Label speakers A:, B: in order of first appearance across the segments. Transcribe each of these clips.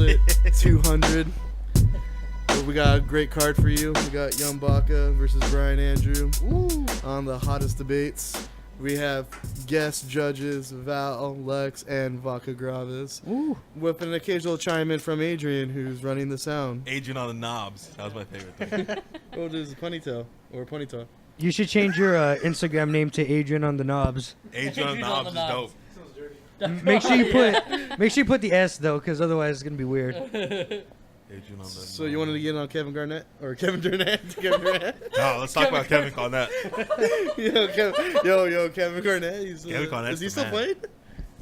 A: Gauntlet 200. We got a great card for you. We got Young Baka versus Brian Andrew on the hottest debates. We have guest judges Val, Lex, and Vaca Graves. With an occasional chime in from Adrian, who's running the sound.
B: Adrian on the knobs. That was my favorite thing.
A: Oh, there's a ponytail. Or a ponytail.
C: You should change your Instagram name to Adrian on the Knobs.
B: Adrian on the knobs is dope.
C: Make sure you put the S though, because otherwise it's gonna be weird.
B: Adrian on the
A: So you wanted to get on Kevin Garnett or Kevin Durant? Kevin Durant?
B: No, let's talk about Kevin Garnett.
A: Kevin Garnett.
B: Kevin Garnett's
A: is he
B: the
A: still
B: man.
A: playing?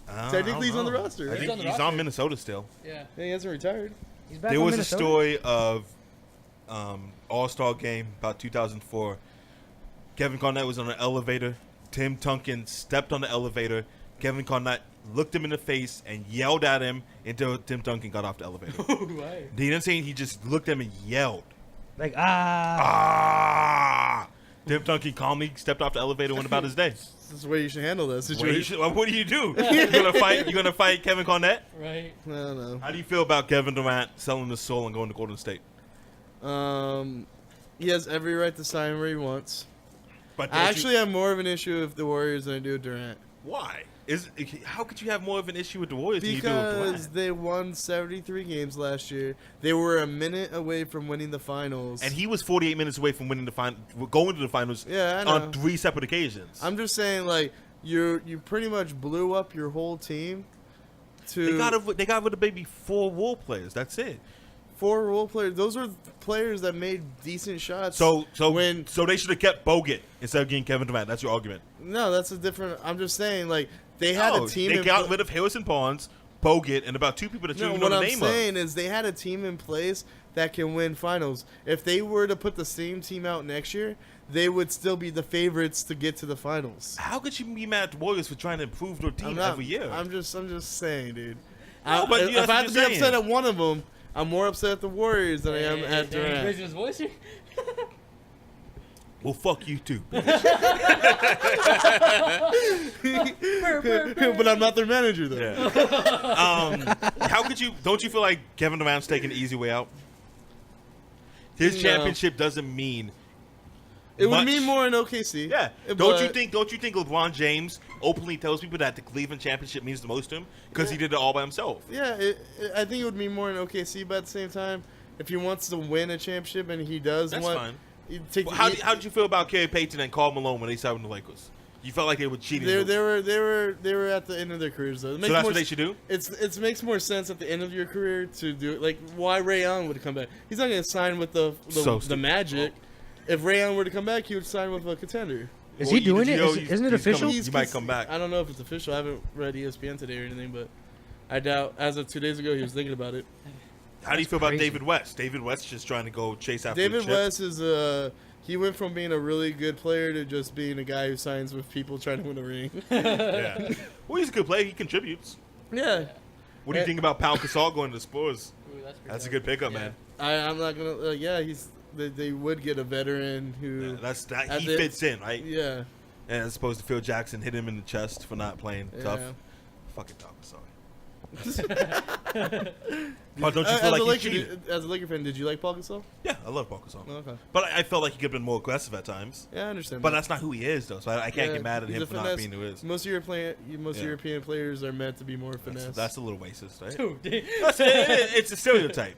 B: I
A: Technically, he's
B: don't
A: on the
B: know.
A: roster.
B: I
A: Right?
B: think he's on Minnesota still.
D: Yeah.
A: He hasn't retired.
C: He's back
B: There
C: on
B: was a
C: Minnesota.
B: story of All-Star game about 2004. Kevin Garnett was on an elevator. Tim Duncan stepped on the elevator. Kevin Garnett looked him in the face and yelled at him until Tim Duncan got off the elevator.
D: Right.
B: He didn't say, he just looked at him and yelled.
C: Like
B: Tim Duncan calmly stepped off the elevator and went about his day.
A: This is the way you should handle that
B: What
A: situation.
B: do you do? You gonna fight Kevin Garnett?
D: Right.
A: I don't know.
B: How do you feel about Kevin Durant selling his soul and going to Golden State?
A: He has every right to sign where he wants.
B: But
A: I actually have more of an issue with the Warriors than I do with Durant.
B: why? How could you have more of an issue with the Warriors than you do with
A: Because
B: Durant?
A: they won 73 games last year. They were a minute away from winning the finals.
B: And he was 48 minutes away from winning going to the finals
A: Yeah, I know.
B: on 3 separate occasions.
A: I'm just saying, like, you pretty much blew up your whole team.
B: They got rid of maybe 4 role players. That's it.
A: 4 role players. Those were players that made decent shots.
B: So they should have kept Bogut instead of getting Kevin Durant. That's your argument.
A: No, that's a different. I'm just saying, like, they had a team.
B: They got rid of Harrison Barnes, Bogut, and about 2 people that you don't even know the name of.
A: What I'm saying is they had a team in place that can win finals. If they were to put the same team out next year, they would still be the favorites to get to the finals.
B: How could you be mad at the Warriors for trying to improve their team every year?
A: I'm just saying, dude.
B: No, but
A: if I have to be
B: saying.
A: upset at one of them, I'm more upset at the Warriors than I am at Durant.
D: Raising his voice here?
B: Well, fuck you too.
A: But I'm not their manager, though.
B: Yeah. How could you? Don't you feel like Kevin Durant's taking the easy way out? His championship doesn't mean.
A: It would
B: much.
A: mean more in OKC.
B: Yeah.
A: But
B: Don't you think LeBron James openly tells people that the Cleveland championship means the most to him because he did it all by himself?
A: Yeah, I think it would mean more in OKC, but at the same time, if he wants to win a championship and he does
B: That's
A: want,
B: fine.
A: Take
B: Well, how did you feel about Kerry Payton and Karl Malone when they signed with the Lakers? You felt like they were cheating.
A: They were at the end of their careers though.
B: So that's what they should do?
A: It makes more sense at the end of your career to do it. Like why Ray Allen would come back. He's not going to sign with the Magic. If Ray Allen were to come back, he would sign with a contender.
C: Is he doing it? Isn't it official?
B: He might come back.
A: I don't know if it's official. I haven't read ESPN today or anything, but I doubt. As of 2 days ago, he was thinking about it.
B: How do you feel about
C: crazy.
B: David West? David West just trying to go chase after
A: David
B: the chip.
A: West is he went from being a really good player to just being a guy who signs with people trying to win a ring.
B: Yeah. Well, he's a good player. He contributes.
A: Yeah.
B: What do you think about Pau Gasol going to the Spurs?
D: Ooh,
B: That's a good pickup, man.
A: I'm not gonna. They would get a veteran who.
B: Yeah, he fits in, right?
A: Yeah.
B: And as opposed to Phil Jackson hit him in the chest for not playing tough.
A: Yeah.
B: Fucking Pau Gasol. But don't you feel like he cheated?
A: As a Laker fan, did you like Paul Gasol?
B: Yeah, I love Pau Gasol.
A: Oh, okay.
B: But I felt like he could have been more aggressive at times.
A: Yeah, I understand.
B: But that's not who he is, though. So I can't get mad at
A: he's
B: him
A: a
B: for not
A: finesse.
B: being who he is.
A: Most European players are meant to be more finesse.
B: That's a little racist, right?
D: Dude,
B: It's a stereotype.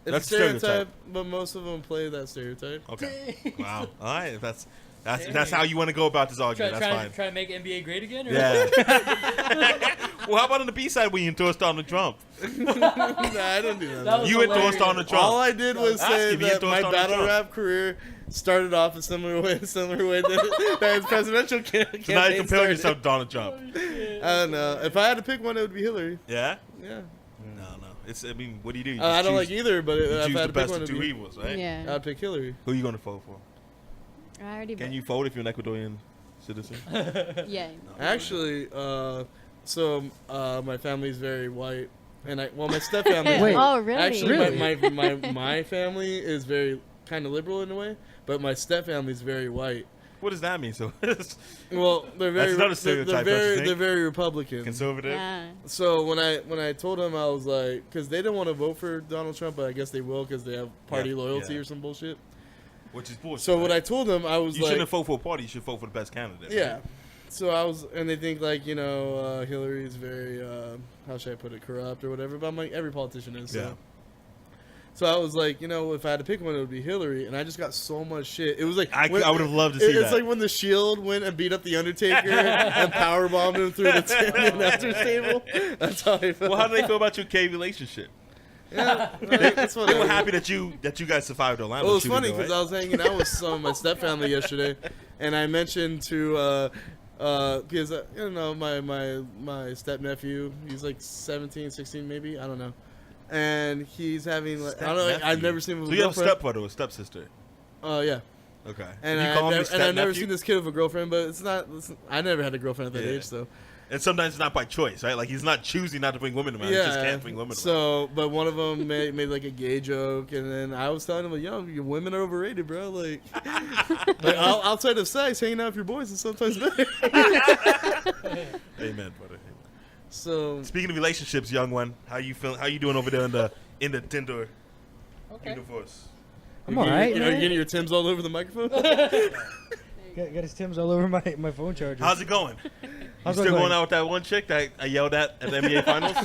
A: It's
B: That's
A: a stereotype, but most of them play that stereotype.
B: Okay. Wow. All right. If that's how you want to go about this argument. That's fine.
D: Try to make NBA great again? Or?
B: Yeah. Well, how about on the B side when you endorsed Donald Trump?
A: Nah, I don't do that.
D: That was
B: You endorsed
D: hilarious.
B: Donald Trump.
A: All I did was say
B: if you
A: that
B: endorsed
A: my
B: Donald
A: battle
B: Trump.
A: rap career started off a similar way that his presidential campaign
B: So now you're comparing
A: started.
B: yourself to Donald Trump.
A: I don't know. If I had to pick one, it would be Hillary.
B: Yeah?
A: Yeah.
B: No. I mean, what do you do? You
A: I
B: just
A: don't
B: choose-
A: like either, but
B: You
A: if I
B: choose
A: had
B: the
A: to pick
B: best
A: one,
B: of
A: it'd
B: two
A: be,
B: evils, right?
E: Yeah.
A: I'd pick Hillary.
B: Who are you going to vote for?
E: I already
B: Can you vote if you're an Ecuadorian citizen?
E: Yeah.
A: Actually, my family's very white, and my stepfamily.
C: Wait.
E: Oh, really?
A: Actually,
C: Really?
A: my family is very kind of liberal in a way, but my stepfamily's very white.
B: What does that mean? So
A: Well, they're very
B: That's another stereotype, don't you think?
A: they're very Republican.
B: conservative.
E: Yeah.
A: So when I told them, I was like, because they didn't want to vote for Donald Trump, but I guess they will because they have party
B: Yeah,
A: loyalty
B: yeah.
A: or some bullshit.
B: Which is bullshit.
A: So what
B: right?
A: I told them, I was
B: You
A: like,
B: shouldn't vote for a party. You should vote for the best candidate.
A: yeah.
B: Right?
A: So I was, and they think like, Hillary's very, how should I put it, corrupt or whatever. But I'm like, every politician is. So.
B: Yeah.
A: So I was like, if I had to pick one, it would be Hillary. And I just got so much shit. It was like
B: I would have loved to see
A: It's
B: that.
A: like when the Shield went and beat up the Undertaker and powerbombed him through the announcer's table. That's how I felt.
B: Well, how do they feel about your gay relationship?
A: Yeah, that's what
B: They were happy that you guys survived the line.
A: Well, it was funny because I was hanging out with some of my stepfamily yesterday, and I mentioned to because my step nephew, he's like 17, 16 maybe, I don't know, and he's having like, I don't know, I've never seen him with
B: So
A: a
B: you have a
A: girlfriend.
B: stepbrother or stepsister?
A: Yeah.
B: Okay.
A: And
B: you call him your
A: I've never
B: step-nephew?
A: seen this kid with a girlfriend, but I never had a girlfriend at that
B: Yeah.
A: age, so.
B: And sometimes it's not by choice, right? Like he's not choosing not to bring women around. He just can't bring women around.
A: So, but one of them made like a gay joke, and then I was telling him, like, your women are overrated, bro. Like, outside of sex, hanging out with your boys is sometimes better.
B: Amen, brother.
A: So,
B: Speaking of relationships, young one, how you feeling? How you doing over there in the Tinder
D: Okay.
B: universe?
C: I'm all right,
A: Are you
C: man.
A: getting your Tims all over the microphone?
C: Got his Timbs all over my phone charger.
B: How's it going?
C: How's
B: you
C: it
B: still
C: going?
B: going out with that one chick that I yelled at the NBA Finals?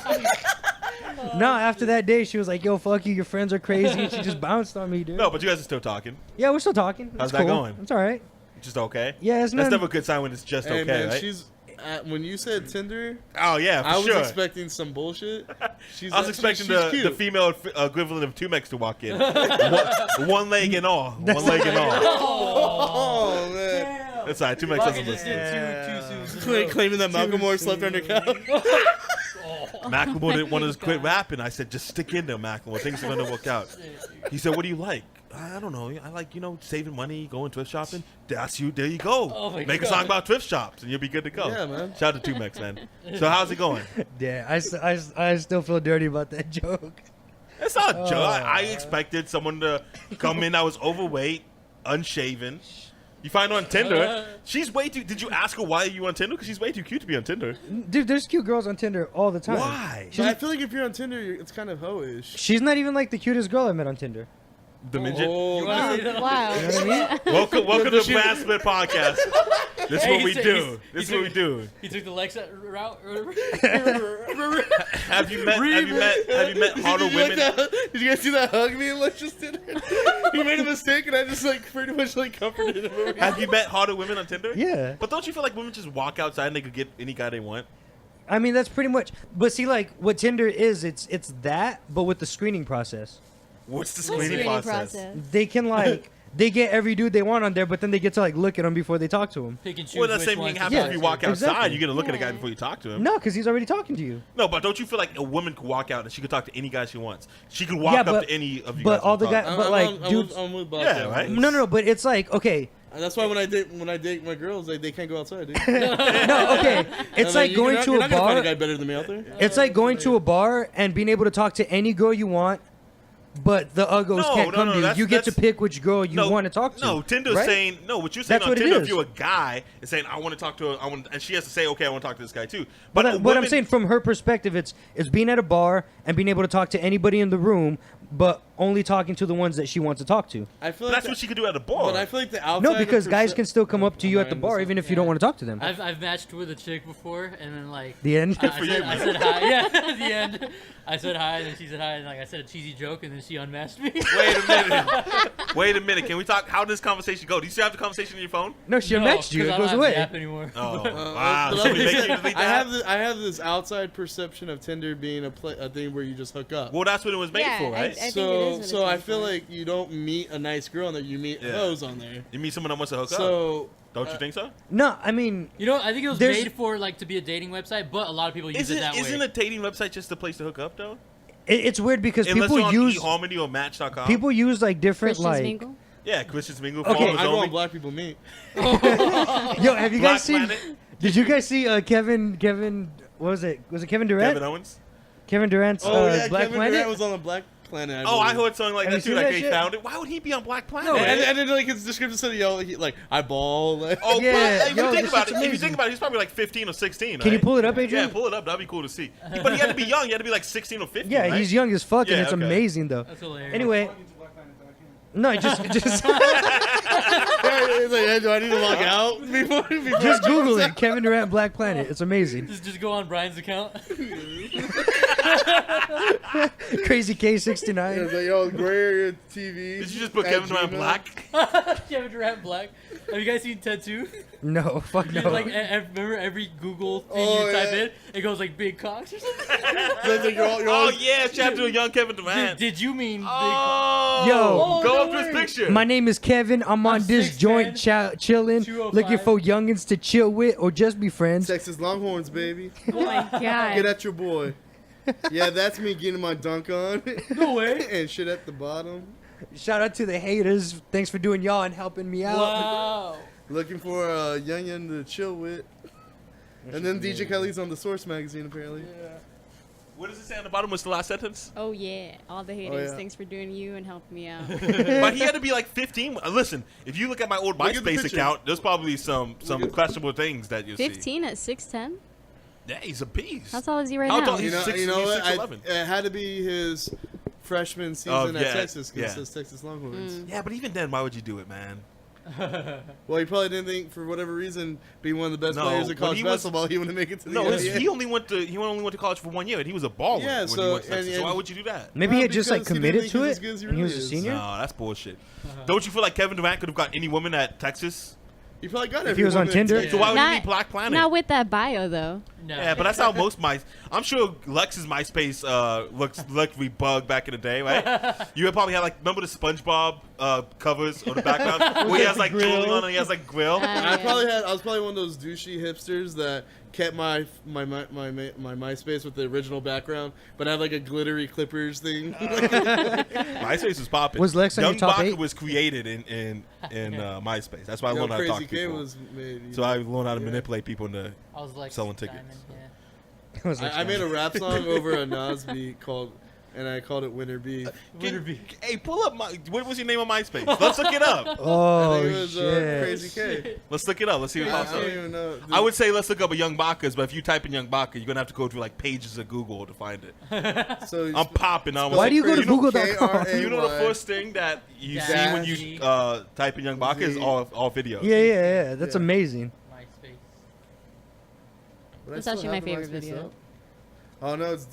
C: No, after that day, she was like, "Yo, fuck you. Your friends are crazy." And she just bounced on me, dude.
B: No, but you guys are still talking.
C: Yeah, we're still talking.
B: How's
C: It's
B: that
C: cool.
B: going?
C: It's all right.
B: Just okay?
C: Yeah, it's
B: That's
C: not.
B: never a good sign when it's just
A: Hey,
B: okay,
A: man,
B: right?
A: she's when you said Tinder,
B: Oh, yeah, for
A: I was
B: sure.
A: expecting some bullshit. She's
B: I was expecting the
A: cute.
B: female equivalent of Tumex to walk in. one leg and all. One leg and all.
A: Oh man.
B: That's all right. Tumex
D: Fucking
B: doesn't
D: just
B: listen.
D: did too soon.
A: Claiming that Malcolm Moore slept on her couch.
B: Macklemore didn't want us to quit rapping. I said, just stick in there, Macklemore. Things are going to work out. He said, what do you like? I don't know. I like, saving money, going thrift shopping. That's you. There you go.
D: Oh my
B: Make a
D: God.
B: song about thrift shops, and you'll be good to go.
A: Yeah, man.
B: Shout out to Tumex, man. So how's it going?
C: Yeah, I still feel dirty about that joke.
B: It's not a joke. I expected someone to come in that was overweight, unshaven. You find her on Tinder. She's way too... Did you ask her why are you on Tinder? Because she's way too cute to be on Tinder.
C: Dude, there's cute girls on Tinder all the time.
B: Why?
A: But I feel like if you're on Tinder, it's kind of hoish.
C: She's not even like the cutest girl I met on Tinder.
B: The midget?
A: Oh,
D: You wanna say that?
E: Wow.
C: You know what I mean?
B: Welcome to Brad Split Podcast. This is
D: Hey,
B: what we
D: he's-
B: do.
D: he's-
B: This is
D: he
B: what we
D: took-
B: do.
D: He took the Lex route or whatever.
B: Have you met hotter
A: Did you
B: women?
A: like that? Did you guys see that hug me and Lex just did? He made a mistake and I just pretty much comforted him.
B: Have you met hotter women on Tinder?
C: Yeah.
B: But don't you feel like women just walk outside and they could get any guy they want?
C: I mean, that's pretty much. But see, like, what Tinder is, it's that, but with the screening process.
B: What's the
E: Screening
B: screening process?
C: They can, like, they get every dude they want on there, but then they get to, like, look at him before they talk to him.
D: Pick and choose
B: Well, that
D: which
B: same
D: ones
B: thing
D: to
B: happens
C: Yeah,
B: if you
D: choose.
B: walk outside.
C: exactly.
B: You get to look at a guy
E: Yeah.
B: before you talk to him.
C: No, because he's already talking to you.
B: No, but don't you feel like a woman could walk out and she could talk to any guy she wants? She could walk
C: Yeah,
B: up
C: but-
B: to any of you
C: but
B: guys.
C: all
B: and
C: the
B: talk.
C: guys- But, like, dudes-
A: I'm with Bob.
B: Yeah, right?
C: No, but it's like, okay.
A: And that's why when I date my girls, they can't go outside, dude.
C: No, okay. It's like going to
A: you're
C: a
A: not gonna find a
C: bar.
A: guy better than me out there.
C: It's like going to a bar and being able to talk to any girl you want, but the uggos
B: No,
C: can't
B: no,
C: come
B: no,
C: to you.
B: that's-
C: You get to
B: that's-
C: pick which girl you want to talk to.
B: No, Tinder's
C: right?
B: saying what you're saying
C: That's
B: on
C: what it
B: Tinder. If
C: is.
B: you're a guy, is saying I want to talk to her, and she has to say, okay, I want to talk to this guy too.
C: But
B: a
C: what I'm
B: woman-
C: saying from her perspective, it's being at a bar and being able to talk to anybody in the room, but only talking to the ones that she wants to talk to.
A: I feel
B: But
A: like
B: that's what she could do at a bar.
A: But I feel like the outside.
C: No, because guys can still come up to you at the
A: Mind
C: bar
A: this
C: even if you
D: yeah.
C: don't want to talk to them.
D: I've matched with a chick before, and then like
C: The end.
D: I
B: you,
D: said
B: man.
D: hi. Yeah, at the end, I said hi, and then she said hi, and like I said a cheesy joke, and then she unmasked me.
B: Wait a minute. Can we talk? How did this conversation go? Do you still have the conversation on your phone?
C: No, she
D: No,
C: matched you.
D: 'cause
C: It
D: I
C: goes
D: don't have
C: away.
D: the app anymore.
B: Oh,
A: But
B: wow. So we make you delete
A: I
B: that?
A: have this outside perception of Tinder being a thing where you just hook up.
B: Well, that's what it was made
E: Yeah,
B: for, right?
E: I think it
A: so
E: is what
A: so
E: it's
A: I
E: made
A: feel
E: for.
A: like you don't meet a nice girl on there. You meet
B: Yeah.
A: hoes on there.
B: You meet someone that wants to hook up.
A: So
B: Don't you think so?
C: No, I mean,
D: You know, I think it was
C: There's-
D: made for like to be a dating website, but a lot of people use it that
B: Isn't
D: way.
B: a dating website just a place to hook up, though?
C: it's weird because
B: Unless
C: people
B: you're on
C: use
B: eHarmony or Match.com.
C: people use like different
E: Christians
C: like.
E: mingle.
B: Yeah, Christians Mingle.
C: Okay,
B: Farmers
A: I go
B: Only.
A: on Black People Meet.
C: Yo, have you
B: Black
C: guys seen?
B: Planet.
C: Did you guys see Kevin? What was it? Was it Kevin Durant?
B: Kevin Owens.
C: Kevin Durant's
A: Oh yeah,
C: Black
A: Kevin
C: Planet.
A: Durant was on the Black Planet.
B: Oh, I
A: believe.
B: heard something like
C: Have
B: that
C: you
B: too.
C: seen
B: Like
C: that
B: they
C: shit?
B: found it. Why would he be on Black Planet?
A: And then like his description said, like I ball. Like,
B: Oh,
C: Yeah,
B: but if
C: yo,
B: you think
C: this
B: about
C: shit's
B: it, if you
C: amazing.
B: think about it, he's probably like 15 or 16.
C: Can you
B: right?
C: pull it up, Adrian?
B: Yeah, pull it up. That'd be cool to see. But he had to be young. He had to be like 16 or 15.
C: Yeah,
B: right?
C: he's young as fuck, and
B: Yeah,
C: it's
B: okay.
C: amazing though.
D: That's hilarious.
C: Anyway, no, just
A: He's like, hey, do I need to log out before
C: just Google it. Kevin Durant Black Planet. It's amazing.
D: Just go on Brian's account.
C: Crazy
A: It's
C: K69.
A: like, yo, gray area TV.
B: Did you just put
A: at
B: Kevin Durant
A: Gmail.
B: Black?
D: Kevin Durant Black. Have you guys seen Ted 2?
C: No, fuck no.
D: Like, remember every Google thing
A: Oh,
D: you type
A: yeah.
D: in, it goes like big cocks or something?
A: So it's like you're
B: Oh
A: all,
B: yeah, chapter of young Kevin
D: Did,
B: Durant.
D: did you mean big
B: Oh,
C: Yo.
B: go
D: Oh,
B: up
D: no
B: to his
D: way.
B: picture.
C: My name is Kevin. I'm on
D: I'm
C: this
D: 6'10",
C: joint chilling,
D: 205.
C: looking for youngins to chill with or just be friends.
A: Texas Longhorns, baby.
E: Oh my
A: Get
E: god.
A: at your boy. Yeah, that's me getting my dunk on
D: No way.
A: and shit at the bottom.
C: Shout out to the haters. Thanks for doing y'all and helping me out.
D: Wow.
A: Looking for a youngin to chill with. And then DJ Kelly's on the Source magazine, apparently.
B: What does it say on the bottom? What's the last sentence?
E: Oh yeah, all the haters.
A: yeah.
E: Thanks for doing you and helping me out.
B: But he had to be like 15. Listen, if you look at my old
A: Look at the
B: MySpace
A: picture.
B: account, there's probably some
A: at-
B: questionable things that you see.
E: 15 at 6'10".
B: Yeah, he's a beast.
E: How tall is he right
B: How
E: now?
B: tall-
A: You know,
B: He's
A: you know what?
B: 6'11".
A: It had to be his freshman season
B: yeah,
A: at Texas because
B: yeah.
A: it says Texas Longhorns.
B: Yeah, but even then, why would you do it, man?
A: Well, he probably didn't think, for whatever reason, being one of the best
B: No,
A: players in
B: when
A: college
B: he was-
A: basketball, he wouldn't make it to the
B: No,
A: NBA.
B: he only went to college for 1 year, and he was a baller
A: Yeah,
B: when
A: so-
B: he went to
A: and-
B: Texas. So why
A: and-
B: would you do that?
C: Maybe he had just like
A: because he didn't
C: committed
A: think
C: to
A: he was
C: it
A: as good as he
C: when he was
A: really
C: a
A: is.
C: senior.
B: No, that's bullshit. Don't you feel like Kevin Durant could have got any woman at Texas?
A: He probably got it.
C: If he was on Tinder?
B: So why would he
E: Not-
B: need Black Planet?
E: Not with that bio though.
D: No.
B: Yeah, but that's how most I'm sure Lex's MySpace looked rebugged back in the day, right? You probably had like, remember the SpongeBob covers on the background where he has like
C: Grill.
B: jewelry on and he has like grill.
A: I was probably one of those douchey hipsters that kept my MySpace with the original background, but I had like a glittery Clippers thing.
B: MySpace was popping.
C: Was Lex on your
B: Young
C: top
B: Baka
C: 8?
B: was created in MySpace. That's why I
A: Yo,
B: learned how to talk
A: Crazy
B: to
A: K
B: people.
A: was made.
B: So I learned how to
A: Yeah.
B: manipulate people into.
D: I was like
B: Selling tickets.
D: Diamond, yeah.
C: It was like
A: I made a rap song over a Nas beat and I called it Winter Beef.
B: Hey, pull up what was your name on MySpace? Let's look it up.
A: I
C: Oh
A: think it was
C: shit!
A: Crazy K.
B: Let's look it up. Let's see what
A: I
B: pops
A: don't
B: up.
A: even know.
B: I would say let's look up a Young Bakas, but if you type in Young Baka, you're gonna have to go through like pages of Google to find it.
A: So
B: I'm popping.
C: Why do you go to Google.com?
B: You know the first thing that you see when you type in Young Baka is all video.
C: Yeah. That's
A: Yeah.
C: amazing.
D: MySpace.
E: That's actually my favorite video.
A: Oh no, it's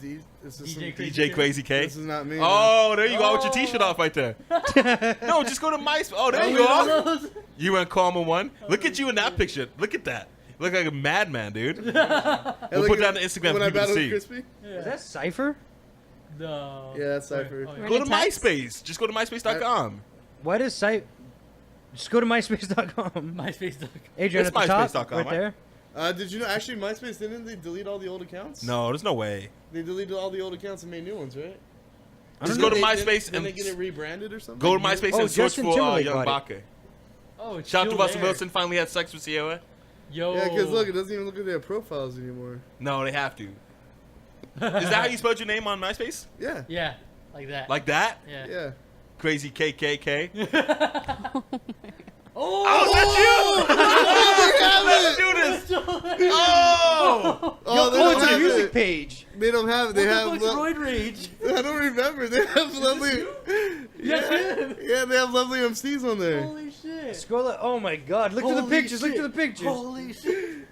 A: It's just
D: DJ
A: some-
B: DJ Crazy K.
A: This is not me.
B: Oh, there you go with your t-shirt off right there. No, just go to MySpace. Oh, there you go. You went Karma 1. Look at you in that picture. Look at that. You look like a madman, dude.
A: Hey,
B: We'll
A: look
B: put
A: at-
B: that on Instagram
A: when
B: for
A: I
B: people to
A: battled
B: see.
A: Crispy?
C: Is that Cypher?
D: No.
A: Yeah, that's Cypher.
D: Oh, yeah.
B: Go to
E: Text?
B: MySpace. Just go to MySpace.com.
C: Why does Cypher... Just go to myspace.com.
D: MySpace.
C: Adrian
B: It's
C: at the top,
B: myspace.com,
C: right
B: right?
C: there.
A: Did you know, actually, MySpace, didn't they delete all the old accounts?
B: No, there's no way.
A: They deleted all the old accounts and made new ones, right?
B: Just
C: don't
B: go
C: know.
B: to
A: They-
B: MySpace
A: didn't
B: and
A: they get it rebranded or something?
B: go to MySpace
C: Oh,
B: and search
C: Justin
B: for
C: Timberlake
B: Young
C: bought it.
B: Baka.
D: Oh, it's
B: Shout out to
D: still
B: Russell
D: there.
B: Wilson. Finally had sex with Sierra.
D: Yo.
A: Yeah, because look, it doesn't even look at their profiles anymore.
B: No, they have to. Is that how you spelled your name on MySpace?
A: Yeah.
D: Yeah, like that.
B: Like that?
D: Yeah.
A: Yeah.
B: Crazy KKK.
D: Oh!
B: Oh, that's you! Let's do this. Oh!
A: Oh, they
C: Oh,
A: don't
C: it's a
A: have
C: music
A: it.
C: page.
A: They don't have it. They have.
D: What the fuck's Roid Rage?
A: I don't remember. They have lovely. Yeah, they have lovely MCs on there.
D: Holy shit.
C: Scroll up. Oh my god. Look to the
D: Holy
C: pictures. Look
D: shit.
C: to the pictures.
D: Holy shit.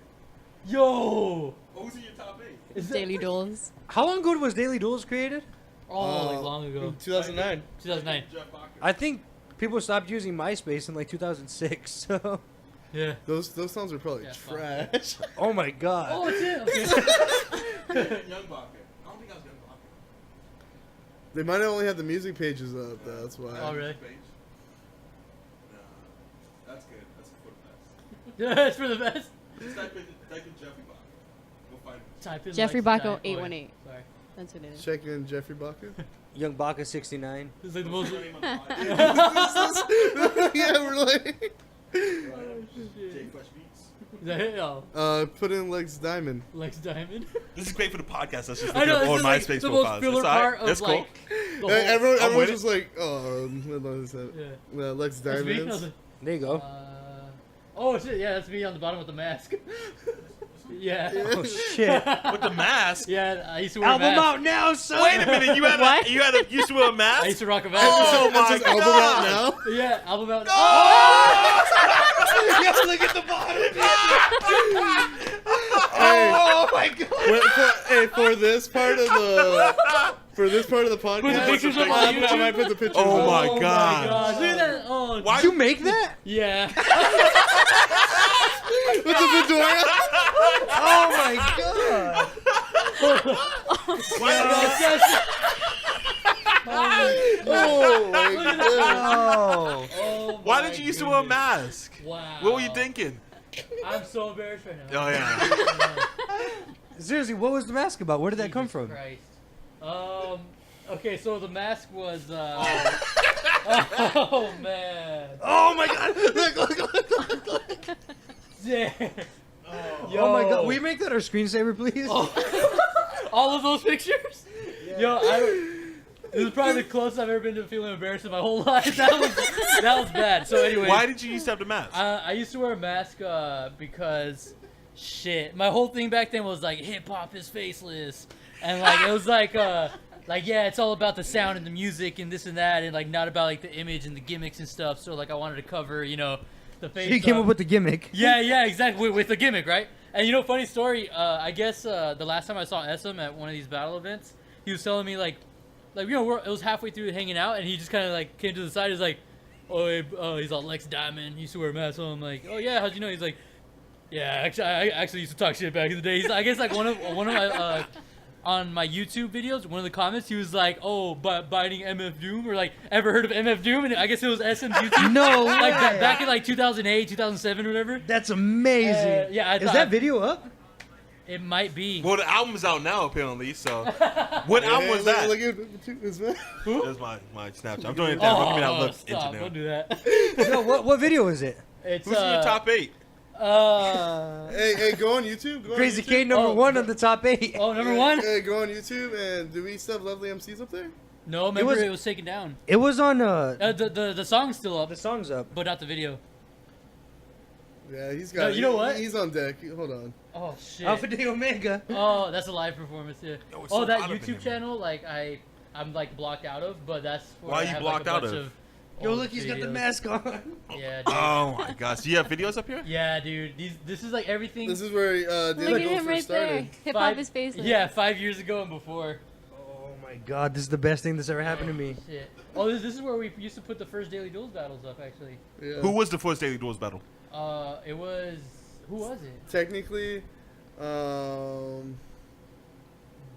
D: Yo.
B: Who's in your top 8?
D: Is that
E: Daily Duels.
C: How long ago was Daily Duels created?
D: Oh, like long ago.
A: 2009.
D: 2009.
C: I think people stopped using MySpace in like 2006. So.
D: Yeah.
A: Those songs are probably
D: Yeah,
A: trash.
C: Oh my god.
D: Oh, it's it. Okay.
B: Young Baka. I don't think I was Young Baka.
A: They might have only had the music pages up. That's why.
D: Oh, really?
B: No. That's good. That's for the best.
D: Yeah, that's for the best.
B: Just type in Jeffrey Baka. Go find him.
D: Type in
E: Jeffrey
D: like,
E: Bacco
D: oh, yeah.
E: 818.
D: Sorry.
E: That's what it is.
A: Check in Jeffrey Baka.
C: Young Baka 69.
D: This is like the most.
A: Yeah, we're like.
B: Jay Fresh Beats.
D: Is that it? Oh,
A: Put in Lex Diamond.
D: Lex Diamond.
B: This is great for the podcast. Let's just
D: I
B: look
D: know
B: up
D: this
B: all
D: is like
B: MySpace
D: the most
B: profiles.
D: filler
B: It's all right.
D: part of
B: That's cool.
D: like The
A: Hey,
D: whole-
A: everyone,
B: I'm
A: everyone's
B: with
A: just like, oh, what is that?
D: Yeah.
A: Lex
D: That's me?
A: Diamonds.
C: There you go.
D: Oh shit! Yeah, that's me on the bottom with the mask. Yeah.
C: Oh shit.
B: With the mask.
D: Yeah, I used to wear a
C: Album
D: mask.
C: out now, son.
B: Wait a minute,
E: What?
B: you used to wear a mask?
D: I used to rock a mask.
B: Oh
A: That's
B: my
A: his album
B: god!
A: out now.
D: Yeah, album out.
C: Yo, look at the bottom.
A: Hey,
C: Oh my god.
A: for this part of the podcast,
D: Put the pictures up on
A: I
D: YouTube?
A: might put the pictures.
B: Oh
A: up.
B: my
D: Oh
B: God.
D: my god! Look at that! Oh,
B: Why
C: Did you make that?
D: yeah.
A: With the fedora.
C: Oh my god.
A: Oh my
D: Look at
A: god.
C: Oh.
D: Oh
B: Why
D: my
B: did you used to wear a
D: goodness.
B: mask?
D: Wow.
B: What were you thinking?
D: I'm so embarrassed right now.
B: Oh yeah.
C: Seriously, what was the mask about? Where did that come
D: Jesus
C: from?
D: Christ. Okay, so the mask was. Oh man.
C: Oh my god. Look.
D: Yeah.
C: Oh my god. Will you make that our screensaver, please?
D: All of those pictures? Yo, this is probably the closest I've ever been to feeling embarrassed in my whole life. That was bad. So anyway,
B: Why did you used to have the mask?
D: I used to wear a mask because shit. My whole thing back then was like hip hop is faceless, and like it was like yeah, it's all about the sound and the music and this and that, and like not about like the image and the gimmicks and stuff. So like I wanted to cover the face.
C: He came up with the gimmick.
D: Yeah, exactly. With the gimmick, right? And funny story. I guess the last time I saw SM at one of these battle events, he was telling me like it was halfway through hanging out, and he just kind of like came to the side. He's like, oh, hey, he's all Lex Diamond. He used to wear a mask. So I'm like, oh yeah, how'd you know? He's like, yeah, actually, I actually used to talk shit back in the day. He's, I guess like one of my on my YouTube videos, one of the comments, he was like, oh, biting MF Doom, or like, ever heard of MF Doom? And I guess it was SM's YouTube.
C: No
D: Like
C: way.
D: back in like 2008, 2007, or whatever.
C: That's amazing.
D: Yeah, I
C: Is
D: thought-
C: that video up?
D: It might be.
B: Well, the album's out now apparently. So, what album was that?
A: Look at his man.
B: That's my Snapchat. I'm doing it down. Look at me now. Look,
D: Stop!
B: engineer.
D: Don't do that.
C: No, what video is it?
D: It's
B: Who's in your top 8?
A: Hey, go on YouTube. Go on
C: Crazy
A: YouTube.
C: K number
D: Oh,
C: 1 on the top 8.
D: Oh, number
A: Hey,
D: one?
A: Hey, go on YouTube, and do we still have lovely MCs up there?
D: No, remember
C: was-
D: it was taken down.
C: It was on
D: The song's still up,
C: the song's up.
D: but not the video.
A: Yeah, he's
D: No,
A: got.
D: you know what?
A: He's on deck. Hold on.
D: Oh shit.
C: Alpha Day Omega.
D: Oh, that's a live performance. Yeah.
B: Yo, it's
D: Oh,
B: so
D: that
B: hot up in
D: YouTube
B: here, man.
D: channel, like I'm like blocked out of, but that's where
B: Why
D: I
B: are you
D: have,
B: blocked
D: like, a
B: out
D: bunch
B: of?
C: Yo,
D: old
C: look, he's got the
D: videos.
C: mask on.
D: Yeah, dude.
B: Oh my gosh. Do you have videos up here?
D: Yeah, dude. This is like everything.
A: This is where
E: Look at
A: Dylan
E: him
A: first
E: right
A: started.
E: there. Hip hop
D: Five-
E: is faceless.
D: Yeah, 5 years ago and before.
C: Oh my god, this is the best thing that's ever happened to me.
D: Shit. Oh, this is where we used to put the first Daily Duels battles up, actually.
A: Yeah.
B: Who was the first Daily Duels battle?
D: It was. Who was it?
A: Technically,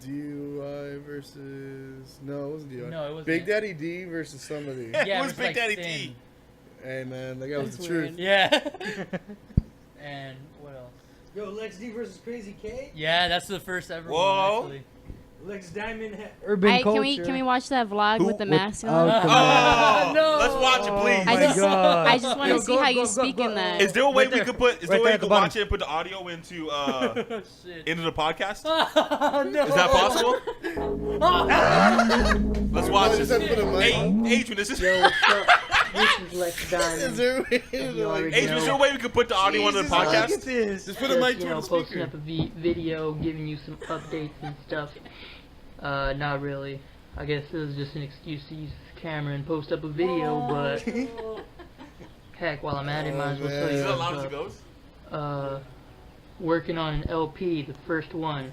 A: DUI versus no, it wasn't DUI.
D: No, it wasn't.
A: Big Daddy D versus somebody.
D: Yeah,
B: Who's
D: it was
B: Big
D: like
B: Daddy
D: thin.
B: D?
A: Hey man, that guy was
E: That's
A: the truth.
E: weird.
D: Yeah. And what else?
C: Yo, Lex D versus Crazy K?
D: Yeah, that's the first ever
B: Whoa.
D: one, actually.
C: Lex Diamond, urban
E: Can
C: culture.
E: we watch that vlog
B: Who-
E: with the
C: with-
E: mask
C: oh,
E: on?
C: come
B: Oh,
D: No.
B: let's watch it,
C: Oh
B: please.
C: my
E: I just
C: god.
E: I just want
C: Yo,
E: to see
C: go-
E: how
C: go-
E: you
C: go-
E: speak
C: go-
E: in that.
B: Is there a way
C: Right
B: we
C: there.
B: could put? Is
C: Right
B: there a way
C: there
B: we
C: at the
B: could
C: bottom.
B: watch it and put the audio into
D: Shit.
B: into the podcast?
D: No.
B: Is that possible? Let's watch
A: I just have to put a
B: this.
A: mic.
B: Hey, Adrian, is this?
F: Yo, what's up? This is Lex
A: Is
F: Diamond.
A: there a way
F: You
A: to,
F: already
A: like,
B: Adrian, is there a way we could put the audio onto the
C: Jesus, look at
B: podcast?
C: this.
A: just put a mic
F: you
A: toward
F: know,
A: the
F: posting
A: speaker?
F: up a video, giving you some updates and stuff. Not really. I guess it was just an excuse to use the camera and post up a video, but heck, while I'm at it, might as well
A: Oh,
F: tell
A: man.
F: you
B: Is it
F: what's
B: allowed as it
F: up.
B: goes?
F: Working on an LP, the first one,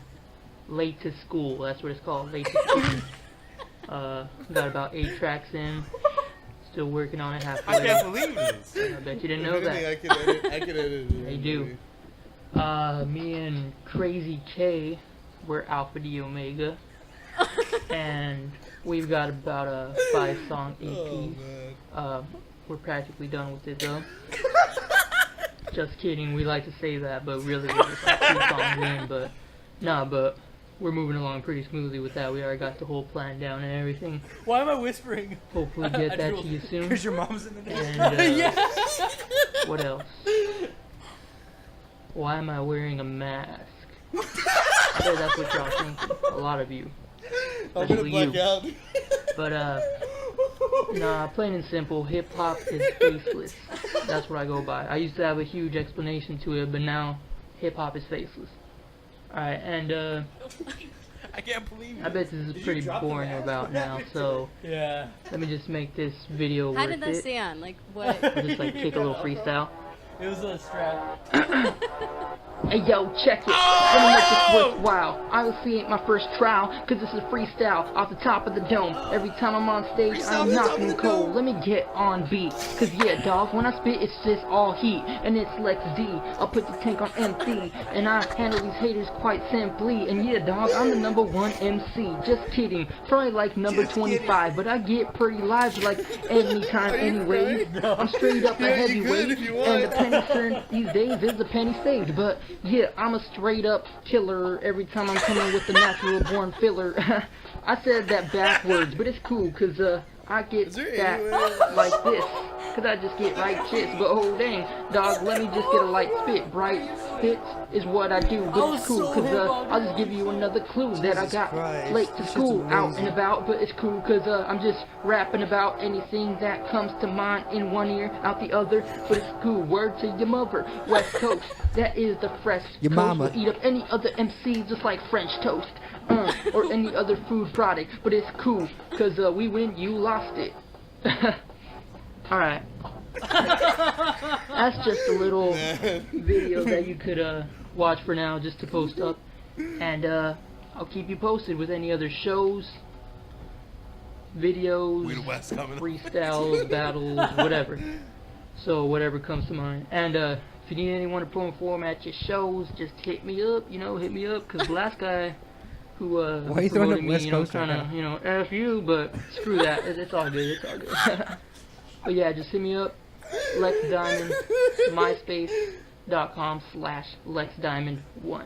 F: Late to School. That's what it's called, Late to School. Got about 8 tracks in. Still working on it halfway.
B: I can't believe this.
F: I bet you didn't
A: If
F: know
A: anything,
F: that.
A: I could edit it.
F: I do. Me and Crazy K, we're Alpha D Omega, and we've got about a 5-song EP.
A: Oh man.
F: We're practically done with it though. Just kidding, we like to say that, but really we're just like 2 songs in, but but we're moving along pretty smoothly with that. We already got the whole plan down and everything.
D: Why am I whispering?
F: Hopefully get that to you soon.
C: Because your mom's in the next.
F: And
D: Yeah.
F: what else? Why am I wearing a mask? I bet that's what y'all thinking. A lot of you.
A: I'm gonna
F: Especially
A: black
F: you.
A: out.
F: But nah, plain and simple, hip hop is faceless. That's what I go by. I used to have a huge explanation to it, but now hip hop is faceless. Alright, and
B: I can't believe
F: I bet this is pretty boring about now, so
D: Yeah.
F: let me just make this video
E: How
F: worth
E: did that
F: it.
E: stay on? Like what?
F: I'll just like kick a little freestyle.
D: It was a strap.
F: Hey yo, check it. Let me make this worthwhile. Obviously ain't my first trial, cause this is freestyle off the top of the dome. Every time I'm on stage, I'm knocking cold. Let me get on beat. Cause yeah, dog, when I spit, it's just all heat. And it's Lex D. I'll put the tank on MC. And I handle these haters quite simply. And yeah, dog, I'm the #1 MC. Just kidding. Probably like number 25. But I get pretty live like anytime anyway. I'm straight up a
A: Yeah, you
F: heavyweight.
A: could if you
F: And the
A: want.
F: penny turned these days is a penny saved. But yeah, I'm a straight up killer every time I'm coming with the natural born filler. I said that backwards, but it's cool cause I get
A: Is there
F: that
A: any way-
F: like this. Cause I just get right shits, but oh dang, dog, let me just get a light spit. Bright hits is what I do, but it's cool cause I'll just give you another clue that I got
C: Christ,
F: late to
C: this shit's
F: school, out and
C: amazing.
F: about, but it's cool cause I'm just rapping about anything that comes to mind in one ear, out the other, but it's cool. Word to your mother, West Coast, that is the fresh
C: Your
F: coast.
C: mama.
F: Will eat up any other MC just like French toast, or any other food product, but it's cool cause we win, you lost it. Alright. That's just a little video that you could watch for now just to post up, and I'll keep you posted with any other shows, videos,
B: We the West coming.
F: freestyles, battles, whatever. So whatever comes to mind. And if you need anyone to perform at your shows, just hit me up, hit me up, cause the last guy who
C: Why are you throwing up
F: promoted me,
C: West Coast right
F: kinda, F you, but screw that, it's all good, it's all good. But yeah, just hit me up, Lex Diamond, myspace.com/LexDiamond1.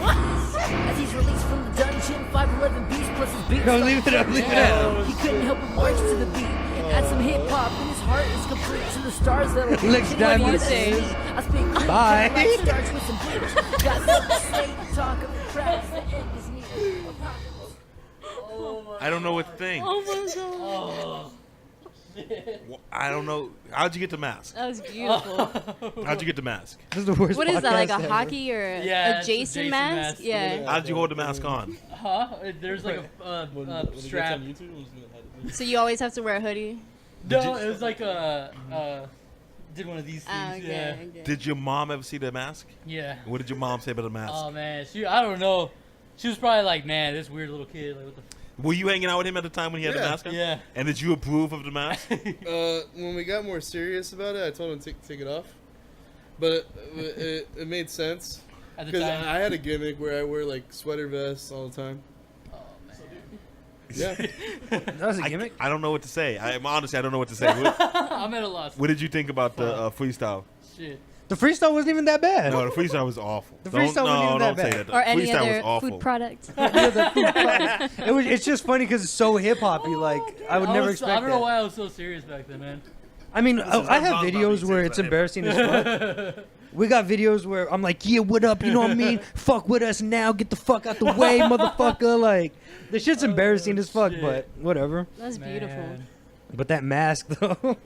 G: As he's released from the dungeon, 5'11 beast plus his beat.
C: No, leave it up, leave it up.
G: He couldn't help but march to the beat. Add some hip hop, and his heart is complete to the stars that'll reach.
C: Lex
G: And what do you
C: Diamond.
G: say? I speak quick,
C: Bye.
G: and life starts with some bleach. Got something to say, talk of the tracks, the end is near.
B: I don't know what to think.
E: Oh my god.
B: I don't know. How'd you get the mask?
E: That was beautiful.
B: How'd you get the mask?
C: This is the worst.
E: What is that? Like a
C: podcast ever.
E: hockey or
D: Yeah,
E: a
D: it's a
E: Jason
D: Jason
E: mask?
D: mask.
E: Yeah.
B: How'd you hold the mask on?
D: Huh? There's like a strap.
E: So you always have to wear a hoodie?
D: No, it was like a did one of these things.
E: Ah,
D: Yeah.
E: okay.
B: Did your mom ever see the mask?
D: Yeah.
B: What did your mom say about the mask?
D: Oh man, I don't know. She was probably like, man, this weird little kid. Like, what the?
B: Were you hanging out with him at the time when he had the
A: Yeah.
B: mask on?
D: Yeah.
B: And did you approve of the mask?
A: When we got more serious about it, I told him to take it off. But it made sense.
D: At the
A: Because
D: time.
A: I had a gimmick where I wear like sweater vests all the time.
D: Oh man.
A: Yeah.
C: That was a gimmick.
B: I don't know what to say. Honestly, I don't know what to say. What,
D: I'm at a loss.
B: what did you think about the freestyle?
D: Shit.
C: The freestyle wasn't even that bad.
B: No, the freestyle was awful.
C: The freestyle wasn't even that
B: don't say
C: bad.
B: that.
E: Or any
B: freestyle was
E: other
B: awful.
E: food product.
C: It's just funny because it's so hip hoppy. Like I would never expect
D: I don't know
C: that.
D: why I was so serious back then, man.
C: I mean,
B: is
C: I
B: not
C: have
B: wrong about
C: videos
B: being
C: where
B: serious
C: it's
B: about hip.
C: embarrassing as fuck. We got videos where I'm like, yeah, what up? You know what I mean? Fuck with us now. Get the fuck out the way, motherfucker. Like, this shit's embarrassing as fuck,
D: shit.
C: but whatever.
E: That's beautiful.
D: Man.
C: But that mask, though.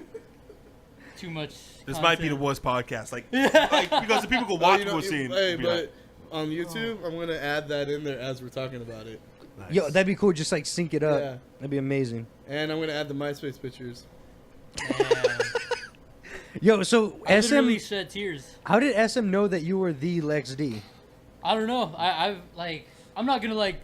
D: Too much.
B: This might be the
D: content.
B: worst podcast. Like because the people go watch what we're seeing.
A: Hey,
B: be
A: but
B: like,
A: on YouTube, I'm gonna add that in there as we're talking about it,
B: nice.
C: Yo, that'd be cool. Just like sync it up.
A: Yeah.
C: That'd be amazing.
A: and I'm gonna add the MySpace pictures.
C: Yo, so
D: I
C: SM,
D: literally shed tears.
C: how did SM know that you were the Lex D?
D: I don't know. I've like, I'm not gonna like,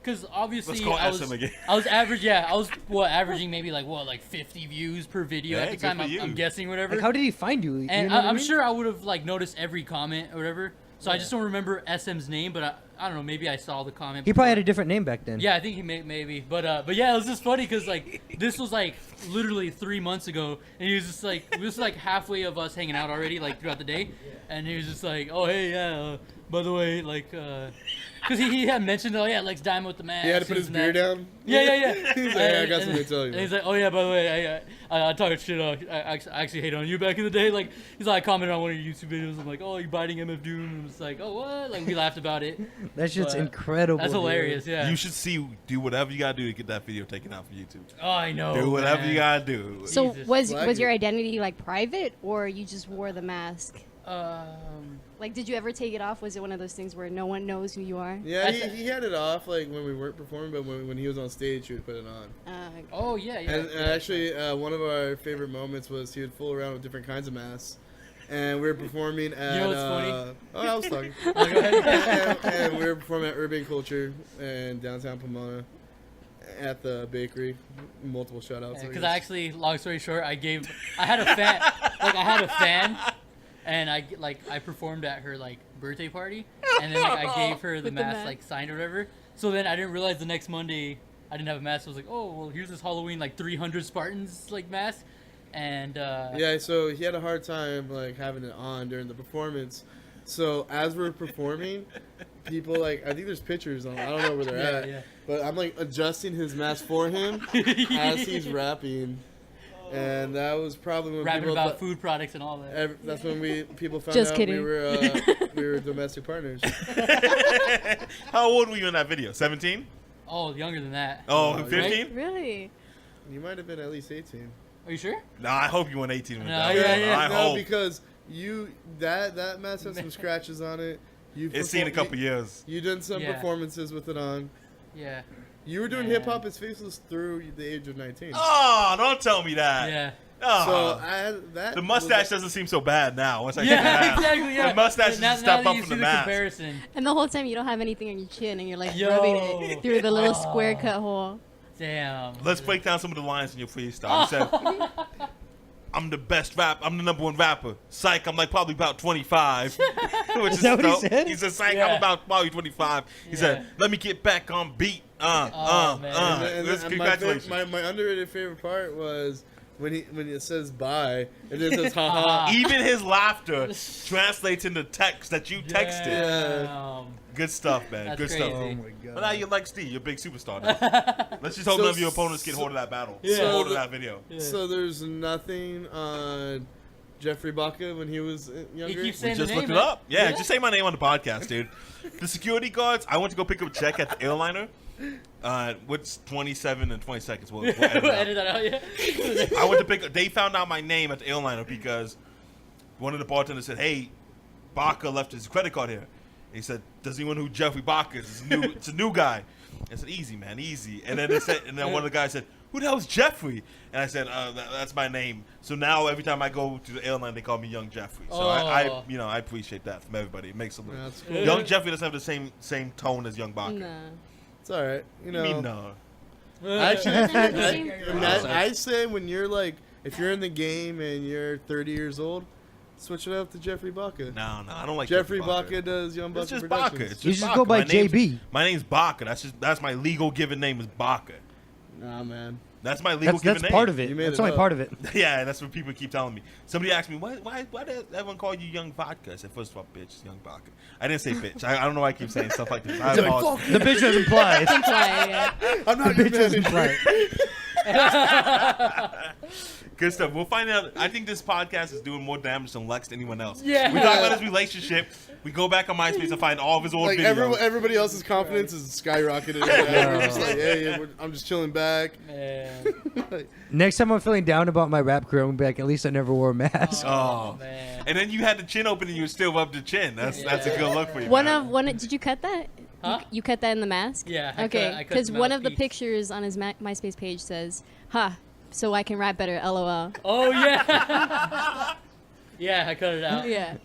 D: cause obviously
B: Let's call
D: I was
B: SM again.
D: I was average. Yeah, I was averaging maybe like 50 views per video
B: Hey,
D: at the
B: good
D: time.
B: for
D: I'm
B: you.
D: guessing whatever.
C: Like, how did he find you? You
D: And
C: know what I
D: I'm
C: mean?
D: sure I would have like noticed every comment or whatever. So I just don't remember SM's name, but I don't know. Maybe I saw the comment.
C: He probably had
D: before.
C: a different name back then.
D: Yeah, I think he maybe, but yeah, it was just funny because like this was like literally 3 months ago, and he was just like this was like halfway of us hanging out already, like throughout the day, and he was just like, oh hey yeah, by the way, like because he had mentioned, oh yeah, Lex Diamond with the mask.
A: He had to put his
D: and
A: beer
D: that.
A: down.
D: Yeah.
A: He's like, hey, I got something to tell you.
D: And he's like, oh yeah, by the way, I talked shit. I actually hated on you back in the day. Like, he's like, I commented on one of your YouTube videos. I'm like, oh, you biting MF Doom. And it's like, oh what? Like, we laughed about it.
C: That shit's
D: But
C: incredible.
D: That's
C: dude.
D: hilarious. Yeah.
B: You should do whatever you gotta do to get that video taken out from YouTube.
D: Oh, I know.
B: Do whatever
D: man.
B: you gotta do.
E: So
D: Jesus.
E: was your identity like private, or you just wore the mask? Like, did you ever take it off? Was it one of those things where no one knows who you are?
A: Yeah, he had it off like when we weren't performing, but when he was on stage, he would put it on.
D: Oh yeah.
A: And actually, one of our favorite moments was he would fool around with different kinds of masks. And we were performing at.
D: You know what's funny?
A: Oh, I was talking.
D: Oh, go ahead.
A: and we were performing at Urban Culture in downtown Pomona at the bakery. Multiple shout outs.
D: Because I actually, long story short, I had a fan, and I performed at her like birthday party, and then like I gave her the
E: With the
D: mask
E: mask.
D: like signed or whatever. So then I didn't realize the next Monday I didn't have a mask. So I was like, oh well, here's this Halloween like 300 Spartans like mask, and
A: Yeah, so he had a hard time like having it on during the performance. So as we're performing, people like I think there's pictures on. I don't know where they're at,
D: yeah.
A: but I'm like adjusting his mask for him as he's rapping, and that was probably when
D: rapping
A: people
D: about
A: thought-
D: food products and all that.
A: That's when people found
E: Just
A: out
E: kidding.
A: we were domestic partners.
B: How old were you in that video? 17?
D: Oh, younger than that.
B: Oh,
A: Right?
B: 15?
E: Really?
A: You might have been at least 18.
D: Are you sure?
B: Nah, I hope you went 18 with
D: No,
B: that.
D: yeah.
B: I
A: no,
B: hope.
A: because that mask has some scratches on it. You've
B: It's seen a couple years.
A: You done some
D: Yeah.
A: performances with it on.
D: Yeah.
A: You were doing
D: Yeah.
A: hip hop as faceless through the age of 19.
B: Oh, don't tell me that.
D: Yeah.
B: Oh.
A: So I had that.
B: The mustache doesn't seem so bad now. Once I see the
D: Yeah,
B: mask.
D: exactly. Yeah.
B: The mustache is
D: now,
B: a step
D: now
B: up
D: that you
B: from
D: see
B: the
D: the
B: mask.
D: comparison.
E: And the whole time you don't have anything on your chin, and you're like
D: Yo.
E: rubbing it through the little
D: Oh.
E: square cut hole.
D: Damn.
B: Let's break down some of the lines in your freestyle. You said, I'm the best rap. I'm the number one rapper. Psych, I'm like probably about 25. Which
C: Is that what he
B: dope.
C: said?
B: He said, psych,
D: Yeah.
B: I'm about probably 25. He said, let me get back on beat.
D: man.
A: And
B: Let's-
A: then
B: congratulations.
A: my underrated favorite part was when it says bye and it says haha.
B: Even his laughter translates into text that you texted.
D: Damn.
B: Good stuff, man.
D: That's
B: Good
D: crazy.
B: stuff.
C: Oh my god.
B: But now you're like Steve. You're a big superstar now. Let's just hope
A: So-
B: none of your opponents get hold of that battle.
D: Yeah.
B: Get hold of
A: So
B: that video.
D: Yeah.
A: So there's nothing on Jeffrey Baca when he was younger.
D: keeps
B: We
D: saying
B: just
D: the
B: looked
D: name,
B: it
D: man.
B: up. Yeah, just say my name on the podcast, dude. The security guards, I went to go pick up a check at the airliner. What's 27 and 20 seconds? We'll edit it out.
D: Edit that out, yeah.
B: I went to pick up, they found out my name at the airliner because one of the bartenders said, hey, Baca left his credit card here. He said, does anyone know who Jeffrey Baca is? It's a new guy. I said, easy, man, easy. And then they said, and then one of the guys said, who the hell is Jeffrey? And I said, that's my name. So now every time I go to the airline, they call me Young Jeffrey. So I I appreciate that from everybody. It makes it look.
A: That's cool.
B: Young Jeffrey doesn't have the same tone as Young Baca.
E: Nah.
A: It's all right. You know.
B: I mean, no.
A: Actually,
E: That's
A: I say when you're like, if you're in the game and you're 30 years old, switch it up to Jeffrey Baca.
B: No, I don't like
A: Jeffrey Baca does Young Baca
B: It's just
A: Productions.
B: Baca. It's
C: You
B: just
C: just
B: Baca.
C: go by
B: My name's-
C: JB.
B: My name's Baca. That's my legal given name is Baca.
A: Nah, man.
B: That's my legal given
C: That's
B: name.
C: part of it.
A: You made
C: That's
A: it
C: only
A: up.
C: part of it.
B: Yeah, that's what people keep telling me. Somebody asked me, why did everyone call you Young Vodka? I said, first of all, bitch, it's Young Vodka. I didn't say bitch. I don't know why I keep saying stuff like this. I apologize.
C: The bitch doesn't apply.
E: yeah.
A: I'm not
C: The
A: your
C: bitch doesn't
A: manager.
C: apply.
B: Good stuff. We'll find out. I think this podcast is doing more damage than Lex to anyone else.
D: Yeah.
B: We talk about his relationship. We go back on MySpace and find all of his old
A: Like
B: videos.
A: everybody else's confidence is skyrocketed. We're just like, hey, I'm just chilling back.
D: Man.
C: Next time I'm feeling down about my rap career, I'm gonna be like, at least I never wore a mask.
B: Oh.
D: Man.
B: And then you had the chin open and you were still up the chin. That's a good look for you. man.
E: Did you cut that?
D: Huh?
E: You cut that in the mask?
D: Yeah, I
E: Okay,
D: cut
E: because
D: the
E: one of the
D: mouthpiece.
E: pictures on his MySpace page says, "Ha, so I can rap better." LOL.
D: Oh, yeah. Yeah, I cut it out.
E: Yeah.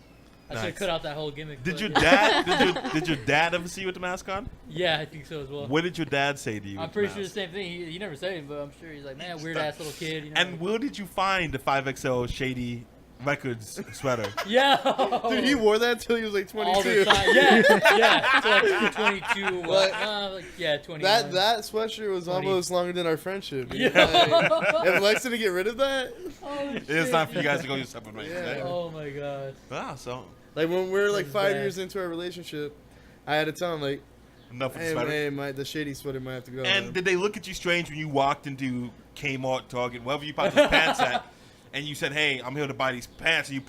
D: I should have
B: Nice.
D: cut out that whole gimmick.
B: Did
D: but-
B: your dad did your dad ever see you with the mask on?
D: Yeah, I think so as well.
B: What did your dad say to you?
D: I'm
B: with
D: pretty
B: the
D: sure the
B: mask?
D: same thing. He never said it, but I'm sure he's like, man, weird ass little kid. You know?
B: And where did you find the 5XL Shady Records sweater?
D: yeah.
A: Dude, he wore that till he was like
D: all
A: 22.
D: the time. Yeah. So like 22.
A: What?
D: Yeah, 21.
A: That sweatshirt was
D: 20.
A: almost longer than our friendship.
D: Yeah.
A: Like, if Lex didn't get rid of that,
D: Oh,
B: It's
D: shit.
B: time for you guys to go your separate ways.
A: Yeah.
B: eh?
D: Oh my gosh.
B: Ah, so
A: like when we were like
D: That's
A: 5
D: bad.
A: years into our relationship, I had to tell him like,
B: Enough of the sweater.
A: The shady sweater might have to go.
B: And did they look at you strange when you walked into Kmart, Target, wherever you bought those pants at, and you said, "Hey, I'm here to buy these pants," and you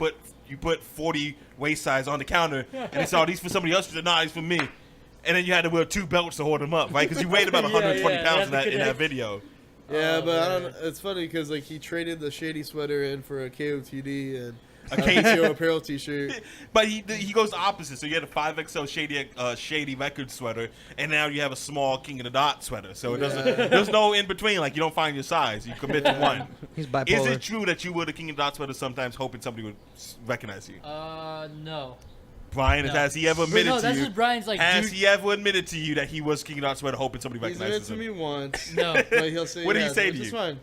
B: put 40 waist size on the counter, and they said, "Oh, these for somebody else." You said, "Nah, these for me." And then you had to wear 2 belts to hold them up, right? Because you weighed about 120 pounds in that video.
A: Yeah, but I don't know. It's funny because like he traded the shady sweater in for a KOTD and
B: A
A: KTO apparel T-shirt.
B: But he goes the opposite. So you had a 5XL shady record sweater, and now you have a small King of the Dot sweater. So it doesn't. There's no in between. Like you don't find your size. You commit to one.
C: He's bipolar.
B: Is it true that you wear the King of the Dot sweater sometimes, hoping somebody would recognize you?
D: No.
B: Brian, has he ever admitted
D: no,
B: to
D: that's
B: you?
D: just Brian's like.
B: Has
D: dude,
B: he ever admitted to you that he was King of the Dot sweater, hoping somebody
A: He's
B: recognizes
A: admitted
B: him?
A: to me once.
D: No.
A: But he'll say
B: What did he
A: yes,
B: say
A: which
B: to
A: is
B: you?
A: fine.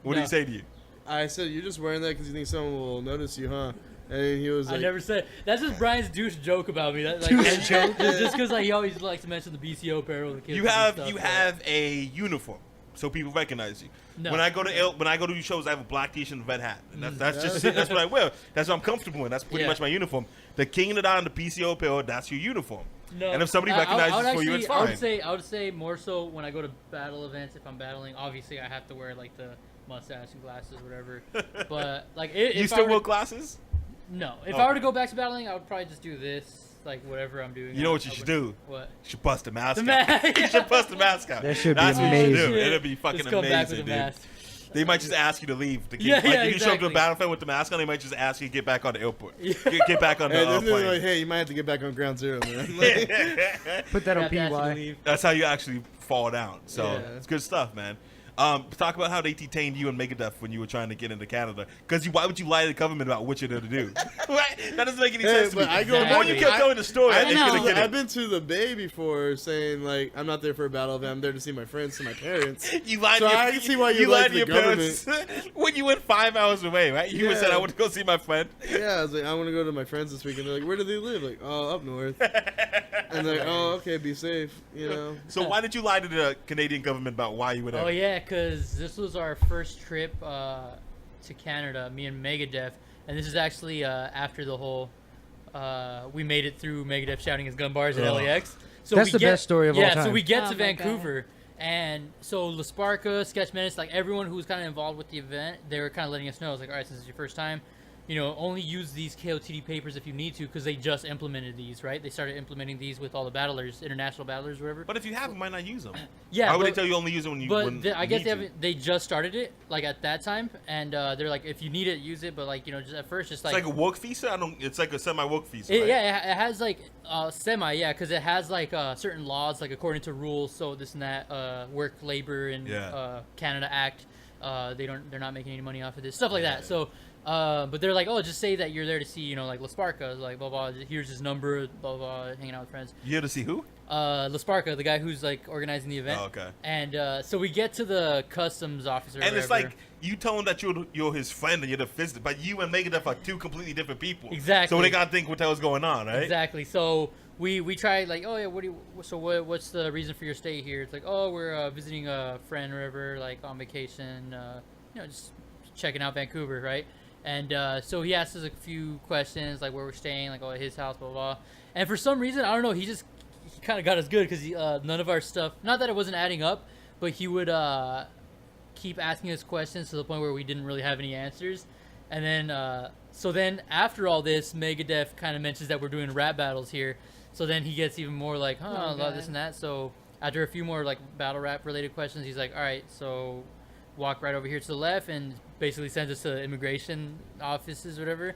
B: What did he say to you?
A: I said, "You're just wearing that because you think someone will notice you, huh?" And he was like,
D: I never said. That's just Brian's douche joke about me. That, like,
C: Douche joke?
D: Just because like, he always likes to mention the BCO apparel. The kids
B: You
D: and
B: have
D: stuff,
B: a uniform, so people recognize you.
D: No.
B: When I go to these shows, I have a black T-shirt and a red hat. And that's what I wear. That's what I'm comfortable in. That's pretty
D: Yeah.
B: much my uniform. The King of the Dot and the PCO apparel, that's your uniform.
D: No.
B: And if somebody
D: I
B: recognizes
D: would
B: for you,
D: actually-
B: it's fine.
D: I would say more so when I go to battle events. If I'm battling, obviously I have to wear like the mustache and glasses, whatever. But like, if
B: You
D: I
B: still
D: were
B: wear
D: to-
B: glasses?
D: No. If
B: Okay.
D: I were to go back to battling, I would probably just do this, like whatever I'm doing.
B: You know what
D: I
B: you should
D: would-
B: do?
D: What?
B: You should bust the mask
D: The
B: out.
D: mask.
B: You should bust the mask out.
C: That should be
B: That's what you should
C: amazing.
B: do. It'll be fucking
D: Just come back with
B: amazing,
D: a
B: dude.
D: mask.
B: They might just ask you to leave. The
D: Yeah,
B: like,
D: yeah,
B: if you show up to
D: exactly.
B: the battlefield with the mask on, they might just ask you to get back on the airport.
D: Yeah.
B: Get back on the
A: "Hey, they're
B: plane.
A: like, hey, you might have to get back on ground zero, man." Like,
C: Put that on
D: Have to ask you to
C: PY.
D: leave.
B: That's how you actually fall down. So
A: Yeah.
B: it's good stuff, man. Talk about how they detained you and Megadeth when you were trying to get into Canada. Because why would you lie to the government about what you're there to do? Right? That doesn't make any
A: Hey,
B: sense to me.
A: but I go
B: The more you
D: Exactly.
B: kept telling the story, I
A: I've
B: think
E: know.
B: you're gonna get
A: I've
B: it.
A: been to the Bay before, saying like, "I'm not there for a battle event. I'm there to see my friends and my parents."
B: You lied
A: So
B: to your,
A: I can see why you
B: lied
A: lied
B: to your
A: to the
B: parents when you went 5 hours away, right? You
A: Yeah.
B: said, "I want to go see my friend."
A: Yeah, I was like, "I want to go to my friends this weekend." They're like, "Where do they live?" Like, "Oh, up north." And they're like, "Oh, okay, be safe," you know.
B: So why did you lie to the Canadian government about why you were there?
D: Oh yeah, because this was our first trip to Canada, me and Megadeth, and this is actually after the whole we made it through Megadeth shouting his gun bars at
B: Ugh.
D: LAX. So
C: That's
D: we
C: the
D: get-
C: best story of all
D: Yeah, so
C: time.
D: we get
E: Oh
D: to
E: my
D: Vancouver, and so La Sparka, Sketch Menace, like everyone who was kind of involved with the event, they were kind of letting us know. It's like, all right, since it's your first time, you know, only use these KOTD papers if you need to, because they just implemented these, right? They started implementing these with all the battlers, international battlers, whatever.
B: But if you have them, why not use them?
D: Yeah,
B: Why would
D: but-
B: they tell you only use them when you?
D: But
B: when
D: I
B: you
D: guess
B: need
D: they
B: to?
D: haven't. They just started it like at that time, and they're like, if you need it, use it. But like, you know, just at first, just
B: It's like a work visa. It's like a semi-work visa. Right?
D: yeah, it has like semi, yeah, because it has like certain laws, like according to rules. So this and that, work labor and
B: Yeah.
D: Canada Act. They're not making any money off of this stuff like that. So. But they're like, oh, just say that you're there to see, you know, like La Sparka, like blah blah. Here's his number, blah blah, hanging out with friends.
B: You here to see who?
D: La Sparka, the guy who's like organizing the event.
B: Oh, okay.
D: And so we get to the customs officer.
B: And it's
D: whatever.
B: like you tell him that you're his friend and you're the visitor, but you and Megadeth are two completely different people.
D: Exactly.
B: So they gotta think what the hell's going on, right?
D: Exactly. So we try like, oh yeah, what's the reason for your stay here? It's like, oh, we're visiting a friend or whatever, like on vacation, you know, just checking out Vancouver, right? And so he asked us a few questions, like where we're staying, like at his house, blah blah. And for some reason, I don't know, he kind of got us good because none of our stuff, not that it wasn't adding up, but he would keep asking us questions to the point where we didn't really have any answers. And then so then after all this, Megadeth kind of mentions that we're doing rap battles here. So then he gets even more like,
E: Oh,
D: love
E: God.
D: this and that. So after a few more like battle rap related questions, he's like, all right, so walk right over here to the left, and basically sends us to immigration offices, whatever.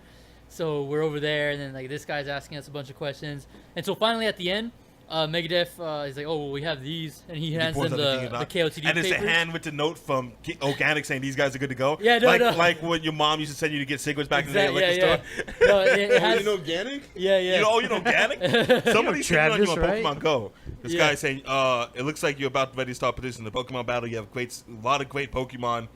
D: So we're over there, and then like this guy's asking us a bunch of questions, and so finally at the end, Megadeth is like, oh, well, we have these, and he hands them
B: pulls out
D: the KOTD
B: and it's a
D: papers.
B: handwritten note from Organic saying these guys are good to go.
D: Yeah, no,
B: like,
D: no.
B: like when your mom used to send you to get cigarettes back in the day at the liquor
D: yeah.
B: store.
D: No, it
A: Oh,
D: has,
A: you know, organic?
D: yeah, yeah.
B: You know Organic? Somebody's saying on you on
C: Travis,
B: Pokemon Go. This
D: Yeah.
B: guy's saying, it looks like you're about ready to start participating in the Pokemon battle. You have a lot of great Pokemon.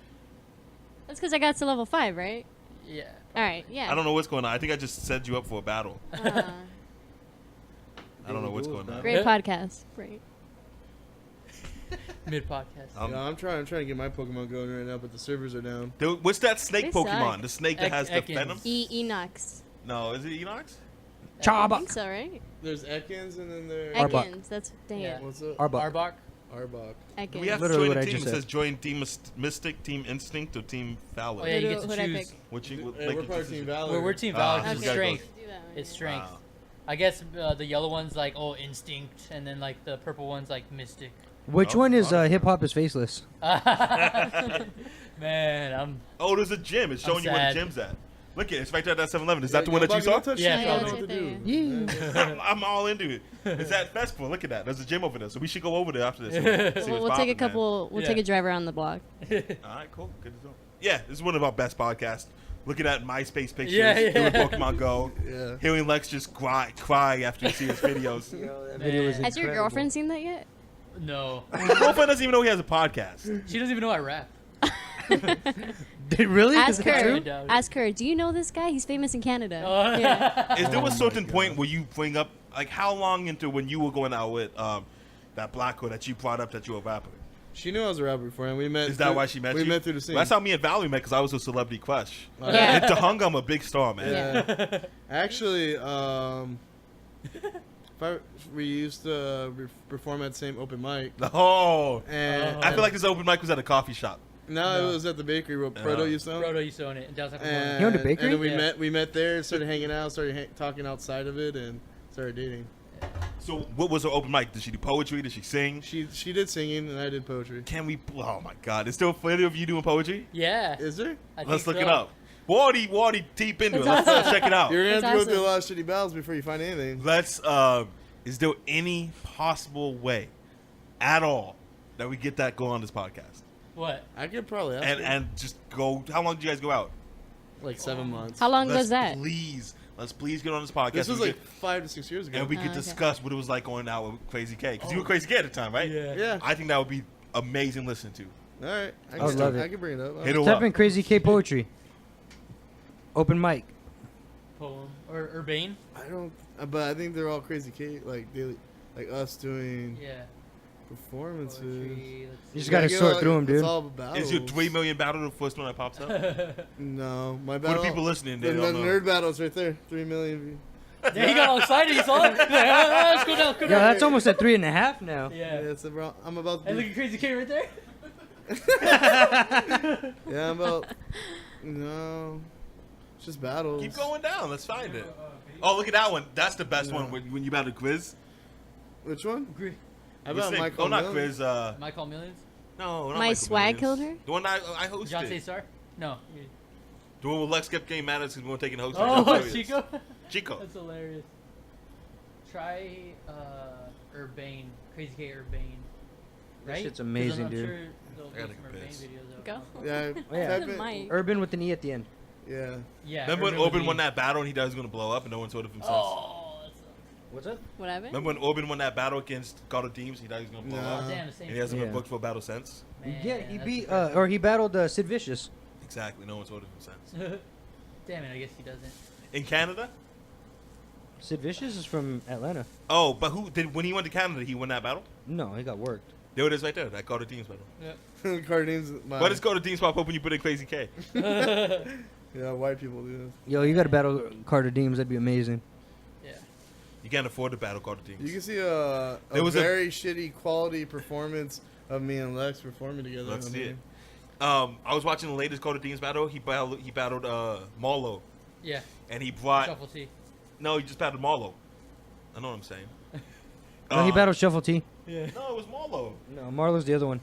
E: That's because I got to level 5, right?
D: Yeah.
E: All right, yeah.
B: I don't know what's going on. I think I just set you up for a battle. I don't know what's going on.
E: Great podcast. Great.
D: Mid podcast.
B: Um,
A: Yeah, I'm trying to get my Pokemon going right now, but the servers are down.
B: Dude, what's that snake
E: They
B: Pokemon?
E: suck.
B: The snake that has the
D: Ekans.
B: venom?
E: Enox.
B: No, is it Enox?
E: I
C: Chaba.
E: think so, right?
A: There's Ekans and then there's
C: Arbok.
E: Ekans. That's dang
D: Yeah.
E: it.
A: what's up?
C: Arbok.
D: Arbok.
A: Arbok.
E: Ekans.
B: We have to
C: Literally
B: join
C: what
B: a
C: I
B: team.
C: just
B: It
C: said.
B: says join Team Mystic, Team Instinct, or Team Valor.
D: Oh yeah, you get
E: Who'd
D: to
E: I
D: choose.
E: pick?
B: Which you would
A: Hey,
B: make
A: we're
B: the
A: part of
B: decision.
A: Team Valor.
D: We're Team
B: Ah,
D: Valor.
B: so
D: It's
B: we gotta
D: strength.
E: Let's do that one,
D: It's
E: yeah.
D: strength.
B: Wow.
D: I guess the yellow one's like instinct, and then like the purple one's like mystic.
C: Which
B: Oh,
C: one is
B: alright.
C: hip hop is faceless?
D: Man, I'm.
B: Oh, there's a gym. It's showing you where the
D: sad.
B: gym's at. Look at it. It's right there at that 7-Eleven. Is that the one that you saw?
D: Yeah,
E: Yeah,
A: I
E: it's
A: know what to
E: right
A: do.
C: Yeah.
B: I'm all into it. It's at Festival. Look at that. There's a gym over there. So we should go over there after this. See
E: We'll
B: what's
E: take a
B: poppin', man.
E: couple. We'll
D: Yeah.
E: take a drive around the block.
B: All right, cool. Good to know. Yeah, this is one of our best podcasts. Looking at MySpace pictures,
D: Yeah, yeah.
B: doing Pokemon Go,
A: Yeah.
B: hearing Lex just cry
C: Oh,
B: after he sees his videos.
C: that
D: video was
E: Has your girlfriend seen that yet?
D: No,
B: His girlfriend doesn't even know he has a podcast.
D: she doesn't even know I rap.
C: Did really?
E: Ask
C: Is that
E: her.
C: true?
D: Doubt it.
E: Ask her. Do you know this guy? He's famous in Canada.
D: Oh.
E: Yeah.
B: Is there
C: Oh
B: a
C: my
B: certain
C: God.
B: point where you bring up, like, how long into when you were going out with that black girl that you brought up that you were a rapper?
A: She knew I was a rapper before, and we met.
B: Is that why she met you?
A: We met through the scene.
B: Well, that's how me and Valerie met, because I was a celebrity crush.
E: Yeah.
B: And Tahunga, I'm a big star, man.
E: Yeah.
A: Actually, we used to perform at the same open mic,
B: Oh.
A: and
B: I feel like this open mic was at a coffee shop.
A: no,
D: No.
A: it was at the bakery where Proto used to own.
D: Proto used to own it in downtown Pomona.
A: And,
C: He owned a bakery?
A: and then
D: Yeah.
A: we met there, started hanging out, started talking outside of it, and started dating.
B: So what was her open mic? Did she do poetry? Did she sing?
A: She did singing, and I did poetry.
B: Can we? Oh my God! Is there plenty of you doing poetry?
D: Yeah.
A: Is there?
D: I
B: Let's
D: think
B: look it
D: so.
B: up. Wardy, deep into it.
E: That's
B: Let's
E: awesome.
B: check it out.
A: You're gonna have to
E: That's
A: go through a
E: awesome.
A: lot of shitty battles before you find anything.
B: Let's. Is there any possible way, at all, that we get that going on this podcast?
D: What?
A: I could probably ask her.
B: And just go. How long did you guys go out?
A: like 7 months.
E: How long was that?
B: Let's please get on this podcast.
A: This was
B: We
A: like 5 to 6 years ago.
B: and we
E: Oh,
B: could
E: okay.
B: discuss what it was like going out with Crazy K. Because you were Crazy K at the time, right?
D: Yeah.
A: Yeah.
B: I think that would be amazing to listen to.
A: All right. I
C: would love it.
A: I can bring it up.
B: Hit her
C: Type
B: up.
C: in Crazy K poetry. Open mic.
D: Poem or urbane?
A: I don't. But I think they're all crazy. Like they, like us doing
D: Yeah.
A: performances.
D: Poetry.
C: You just
A: Yeah,
C: gotta
A: I get
C: sort
A: all-
C: through 'em,
A: it's
C: dude.
A: all about
B: Is your 3 million battle the first one that pops up?
A: No, my
B: For
A: battle.
B: the people listening,
A: the
B: they don't know.
A: nerd battle's right there. 3 million views.
D: Yeah, he got all excited. He saw it. He's like, let's go down. Let's go
C: Yo,
D: down.
C: that's almost at 3.5 now.
D: Yeah.
A: Yeah, it's about. I'm about to.
D: And look
A: Do,
D: at Crazy K right there.
A: yeah, I'm about. No, it's just battles.
B: Keep going down. Let's find it. Oh, look at that one. That's the best one when you battle Quiz.
A: Which one? I
B: What's
A: about
B: it?
A: Michael.
B: Oh, not
A: Millions.
B: Quiz.
D: Michael Millions.
B: No, not
E: My
B: Michael
E: swag
B: Millions.
E: killed her?
B: The one I hosted.
D: John Star? No.
B: The one with Lex kept getting mad at us because we weren't taking hosting.
D: Oh, Chico.
B: Chico.
D: That's hilarious. Try Urbane. Crazy K Urbane.
C: That
D: Right?
C: shit's amazing,
D: 'Cause I'm
C: dude.
D: Sure there'll be
B: I gotta
D: some
B: go
D: Urbane
B: piss.
D: videos out.
E: Go.
A: Yeah.
C: Oh, yeah.
A: type it-
E: Mike.
C: Urban with an E at the end.
A: Yeah.
D: Yeah.
B: Remember when
D: Urban
B: Orban
D: with
B: won
D: me.
B: that battle and he thought he was going to blow up and no one told him himself?
D: Oh, that's
C: What's up?
E: What happened?
B: Remember when Orban won that battle against God of Teams? He thought he was going to blow
A: No.
B: up.
D: damn the same.
B: And he hasn't been
C: Yeah.
B: booked for a battle since.
D: Man,
C: Yeah, he
D: that's
C: beat,
D: depressing.
C: or he battled Sid Vicious.
B: Exactly. No one told him since.
D: Damn it, I guess he doesn't.
B: In Canada?
C: Sid Vicious is from Atlanta.
B: Oh, but who did when he went to Canada? He won that battle.
C: No, he got worked.
B: There it is, right there. That God of Teams battle.
A: Cartoons.
B: What does God of Teams pop up when you put in Crazy K?
A: Yeah, white people do
C: Yo, you gotta battle Carter Deems. That'd be amazing.
D: Yeah.
B: You can't afford to battle God of
A: this.
B: Teams.
A: You can see a
B: There was a-
A: very shitty quality performance of me and Lex performing together.
B: Let's
A: I
B: see it.
A: mean,
B: I was watching the latest God of Teams battle. He battled Marlo,
D: Yeah.
B: and he brought.
D: Shuffle T.
B: No, he just battled Marlo. I know what I'm saying.
C: No, he battled Shuffle T.
D: Yeah.
B: No, it was Marlo.
C: No, Marlo's the other one.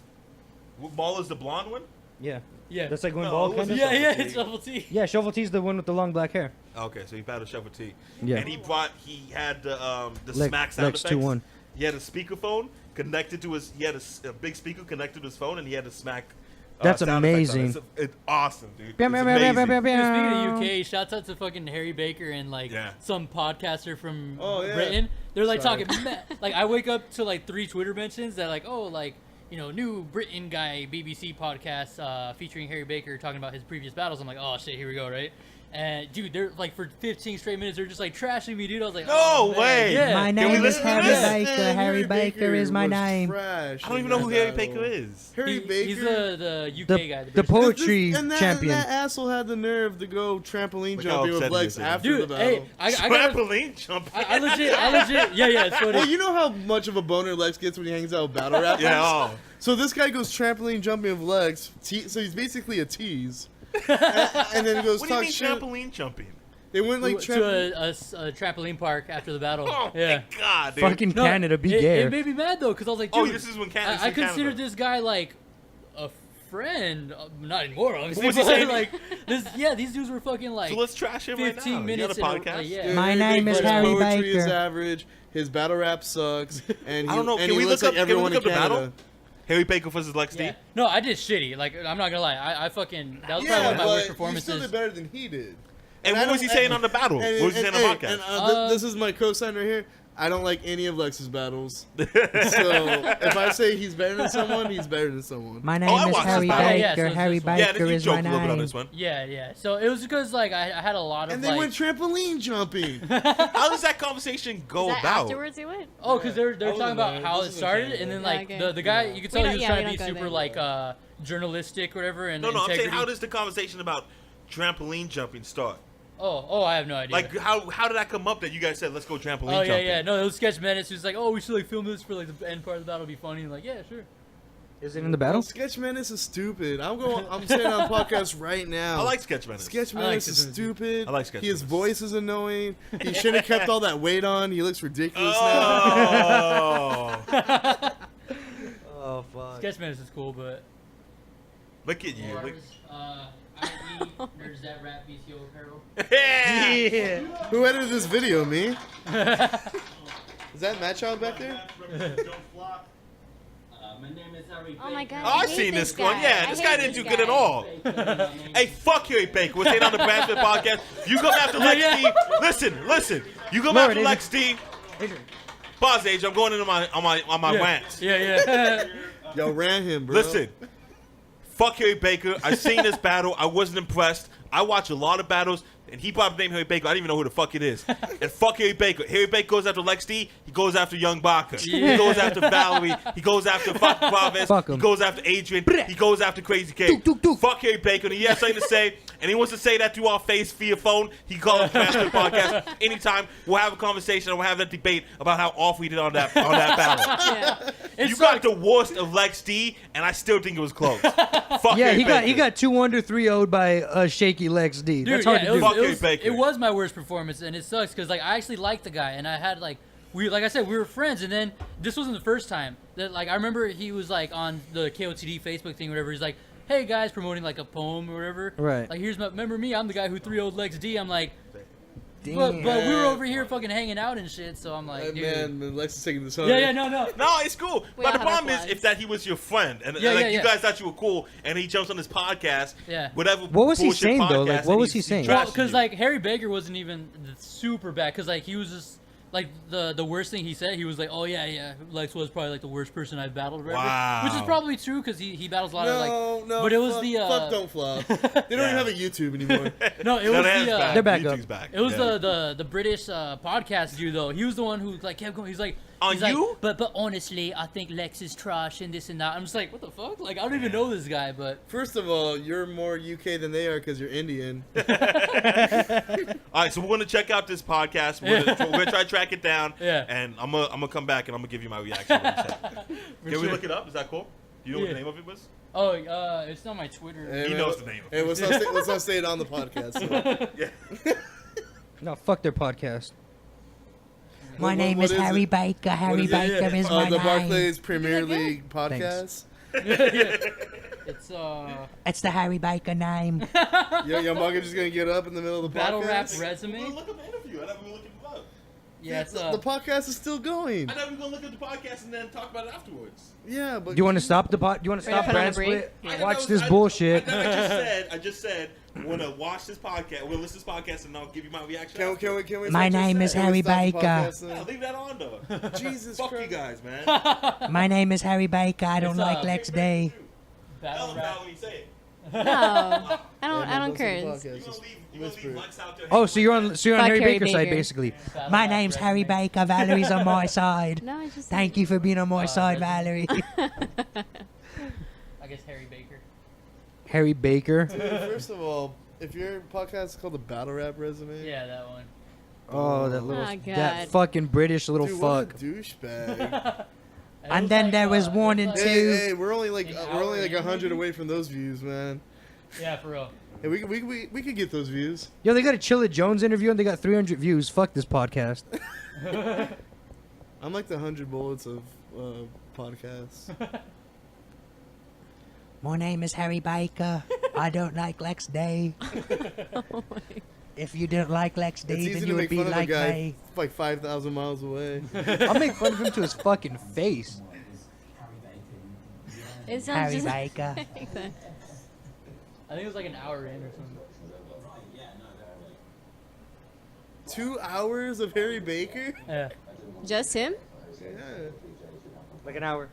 B: Marlo's the blonde one.
C: Yeah.
D: Yeah.
C: That's like going
B: No,
C: bald
B: it
C: kind of.
B: wasn't-
D: yeah,
B: Shuffle
D: it's
B: T.
D: Shuffle T.
C: Yeah, Shuffle T's the one with the long black hair.
B: Okay, so he battled Shuffle T.
C: Yeah.
B: And he had the
C: Lex-
B: smack sound
C: Lex
B: effects.
C: 2-1.
B: He had a speakerphone connected to his. He had a big speaker connected to his phone, and he had a smack.
C: That's
B: sound effect on it.
C: amazing.
B: It's awesome, dude.
C: Bam,
B: It's
C: bam, bam, bam,
B: amazing.
C: bam, bam,
D: Speaking
C: bam.
D: of UK, shouts out to fucking Harry Baker and like
B: Yeah.
D: some podcaster from
A: Oh, yeah.
D: Britain. They're like
A: Sorry.
D: talking like I wake up to like 3 Twitter mentions that like, oh, like, you know, new Britain guy BBC podcast featuring Harry Baker talking about his previous battles. I'm like, oh shit, here we go, right? And dude, they're like for 15 straight minutes, they're just like trashing me, dude. I was like,
B: No
D: oh, man.
B: way.
D: Yeah.
C: My
B: we
C: name is
B: listen to
C: Harry
B: this?
C: Baker. Harry Baker is my
A: was
C: name.
A: trash
B: I don't even
A: in
B: know who
A: that
B: Harry
A: battle.
B: Baker is.
A: Harry Baker.
D: He's the UK guy.
C: The poetry
A: and
C: champion.
A: that asshole had the nerve to go trampoline
B: Look how
A: jumping with
B: upset he
A: legs
B: is.
A: after
D: Dude,
A: the battle.
D: hey, I got
B: Trampoline jumping.
D: I legit, yeah, it's funny.
A: Well, you know how much of a boner Lex gets when he hangs out with battle rappers?
B: Yeah. Oh.
A: So this guy goes trampoline jumping with legs. So he's basically a tease. and then he goes
B: What do you
A: talk
B: mean
A: shit.
B: trampoline jumping?
A: They went like
D: to a trampoline park after the battle.
B: Oh
D: yeah.
B: my god, dude.
C: Fucking
D: No,
C: Canada, be
D: it
C: gay.
D: made me mad though, because I was like,
B: Oh,
D: dude,
B: this is when Canada.
D: I considered this guy like a friend, not anymore, obviously.
B: What was he
D: but,
B: saying?
D: like this, yeah, these dudes were fucking like
B: So let's trash him right
D: 15
B: now.
D: minutes.
B: You got a
D: in
B: podcast?
D: like, yeah.
A: Dude,
C: My name is
A: his
C: Harry
A: poetry is
C: Baker.
A: average. His battle rap sucks. And he,
B: I don't know.
A: And
B: Can
A: he
B: we
A: looks
B: look
A: like
B: up? Can we
A: everyone
B: look up
A: in
B: the
A: Canada.
B: battle? Harry Baker versus Lex D.
D: Yeah. No, I did shitty. Like, I'm not gonna lie. I fucking that was probably
A: Yeah,
D: one of my worst
A: but you
D: performances.
A: still did better than he did.
B: And
A: I
B: what was
A: don't-
B: he saying on the battle? What was he saying on the podcast?
A: This is my cosign right here. I don't like any of Lex's battles. So if I say he's better than someone, he's better than someone.
C: My
B: I
C: name is
B: watched
C: Harry
B: this battle.
D: Yeah,
C: Baker.
D: so
C: Harry
D: this one.
B: Yeah,
C: Baker
B: you
C: is my
B: joked a little bit on
C: name.
B: this one.
D: Yeah. So it was because like I had a lot of
A: And they
D: like.
A: went trampoline jumping.
B: How does that conversation go
E: Is that
B: about?
E: afterwards it went?
D: Oh, because they're
A: I
D: talking
A: wasn't
D: about
A: there.
D: how
A: This
D: it
A: is
D: started,
A: okay.
D: and then
E: Yeah,
D: like
E: okay.
D: the guy, you could tell
E: We
D: he was
E: don't-
D: trying
E: yeah,
D: to be
E: we don't go
D: super
E: there.
D: like journalistic, or whatever, and
B: No, I'm saying
D: integrity.
B: how does the conversation about trampoline jumping start?
D: Oh, I have no idea.
B: Like how did that come up that you guys said let's go trampoline
D: oh
B: jumping?
D: yeah. No, it was Sketch Menace. He was like, oh, we should like film this for like the end part of the battle, be funny. And like, yeah, sure.
C: Is it in the battle?
A: Sketch Menace is stupid. I'm saying on podcast right now.
B: I like Sketch Menace.
A: Sketch
D: I like
A: Menace is
D: Sketch Menace.
A: stupid.
B: I like Sketch
A: His
B: Menace.
A: voice is annoying. He should have kept all that weight on. He looks ridiculous now.
B: Oh,
C: Oh fuck.
D: Sketch Menace is cool, but.
B: look at you. Look.
D: IE, there's that rap VCO apparel.
B: Yeah.
A: Who edited this video? Me? Is that Matt Child back there?
G: My name is Harry
E: Oh my god.
B: Oh,
E: I
B: I've
E: hate
B: seen this one.
E: guy.
B: Yeah,
E: I
B: this
E: hate
B: guy didn't
E: this
B: do good at
E: guy.
B: all. Hey, fuck Harry Baker. We're saying on the Bradford podcast. You come after Lex D. Listen. You come
C: Lord,
B: after Lex D. Pause, Age. I'm going into my rants.
D: Yeah.
A: Yo, ran him, bro.
B: Listen. Fuck Harry Baker. I seen this battle. I wasn't impressed. I watch a lot of battles, and he brought up the name Harry Baker. I don't even know who the fuck it is. And fuck Harry Baker. Harry Baker goes after Lex D. He goes after Young Baka.
D: Yeah.
B: He goes after Valerie. He goes after fuck Province.
C: Fuck
B: He
C: him.
B: goes after Adrian. He goes after Crazy K. Fuck Harry Baker. And he has something to say, and he wants to say that through our face via phone. He can call us Master Podcast anytime. We'll have a conversation and we'll have that debate about how off we did on that battle.
E: Yeah.
B: You got the worst of Lex D, and I still think it was close. Fuck
C: Yeah,
B: Harry
C: he
B: Baker.
C: got 2 under 3 0'd by a shaky Lex D.
D: Dude,
C: That's hard
D: yeah,
C: to do.
B: Fuck Harry Baker.
D: it was my worst performance, and it sucks because like I actually liked the guy, and I had like like I said, we were friends, and then this wasn't the first time that like I remember he was like on the KOTD Facebook thing, or whatever. He's like, "Hey guys," promoting like a poem or whatever.
C: Right.
D: Like remember me? I'm the guy who 3-0'd Lex D. I'm like,
C: Damn.
D: but we were over here fucking hanging out and shit. So I'm like, dude.
A: Man, Lex is taking this home.
D: Yeah, no.
B: No, it's cool.
E: We
B: but
E: all
B: the
E: have our
B: problem is
E: flaws.
B: if that he was your friend and
D: Yeah,
B: like
D: yeah,
B: you
D: yeah.
B: guys thought you were cool and he jumps on this podcast,
D: Yeah.
B: whatever.
C: What was he
B: bullshit
C: saying, though?
B: podcast,
C: Like, what
B: and
C: was he
B: he's
C: saying?
B: trashing
D: Because
B: you.
D: like Harry Baker wasn't even super bad, because like he was just like the worst thing he said. He was like, "Oh yeah, Lex was probably like the worst person I've battled," or whatever.
B: Wow.
D: Which is probably true because he battles a lot of like.
A: No,
D: but it was
A: fuck,
D: the
A: fuck don't flop. They don't even have a YouTube anymore.
D: No, it
B: No,
D: was
B: that's
D: the
B: back.
C: They're back
B: YouTube's
C: up.
B: back.
D: it was
B: Yeah.
D: the British podcast dude though. He was the one who like kept going. He's like.
B: On
D: He's like,
B: you?
D: but honestly, I think Lex is trash and this and that. I'm just like, what the fuck? Like, I don't even know this guy, but
A: First of all, you're more UK than they are because you're Indian.
B: All right, so we're gonna check out this podcast. We're gonna try to track it down.
D: Yeah.
B: And I'm gonna come back and I'm gonna give you my reaction. To what you said. Can we
D: sure.
B: look it up? Is that cool? You know what
D: Yeah.
B: the name of it was?
D: oh, it's not my Twitter.
A: Hey,
B: He
A: man,
B: knows the name of
A: Hey, let's not say it on the podcast. So.
B: Yeah.
C: No, fuck their podcast.
A: My name is Harry
C: Baker.
A: Harry
C: Baker is
A: the Barclays Premier League podcast.
D: It's
C: It's the Harry Baker name.
A: Young Baka just gonna get up in the middle of the
D: battle rap
A: podcast.
B: We're
D: resume.
B: gonna look up the interview. I thought we were looking it up.
D: Yeah, it's
A: the podcast is still going.
B: I thought we were gonna look at the podcast and then talk about it afterwards.
A: Yeah, but
C: Do you want to stop the pod? Do you want to
E: We're gonna
C: stop
E: put on a
C: Brand
E: break?
C: Split?
B: I thought
C: Watch
B: that
C: this
B: was-
C: bullshit.
B: I just said, we're gonna watch this podcast. We'll listen to this podcast and I'll give you my reaction.
A: Can we?
C: My name is
A: Can we
C: Harry
A: stop the
C: Baker.
A: podcast
B: Yeah,
A: then?
B: leave that on though.
A: Jesus
B: Fuck
A: Christ.
B: you guys, man.
C: My name is Harry Baker. I
D: don't like
C: Lex Day.
B: Tell
D: Battle
B: them
D: rap.
B: that when you say it.
E: No, I don't concurrence.
A: Whisper.
C: Oh, so you're on
E: Fuck
C: Harry
E: Harry
C: Baker's side,
E: Baker.
C: basically. My name's Harry Baker. Valerie's on my side.
E: No, I just.
C: Thank you for being on my side, Valerie.
D: I guess Harry Baker.
C: Harry Baker.
A: Dude, first of all, if your podcast is called the Battle Rap Resume,
D: Yeah, that one.
C: Oh, that little,
E: Oh, God.
C: that fucking British little
A: dude,
C: fuck.
A: what a douchebag.
C: And then there was one and
A: hey,
C: two.
A: hey, we're only like
D: An
A: 100
D: hour
A: away from those views, man.
D: Yeah, for real.
A: Hey, we could get those views.
C: Yo, they got a Chilla Jones interview and they got 300 views. Fuck this podcast.
A: I'm like the 100 bullets of podcasts.
C: My name is Harry Baker. I don't like Lex Day.
E: Oh my.
C: If you didn't like Lex
A: It's
C: Day,
A: easy
C: then
A: to
C: you would
A: make
C: be
A: fun of a
C: like
A: guy
C: me.
A: like 5,000 miles away.
C: I'll make fun of him to his fucking face.
E: It sounds
C: Harry
E: just
C: Baker.
E: like that.
D: I think it was like an hour in or something.
A: 2 hours of Harry Baker?
D: Yeah.
E: Just him?
A: Yeah.
C: Like an hour.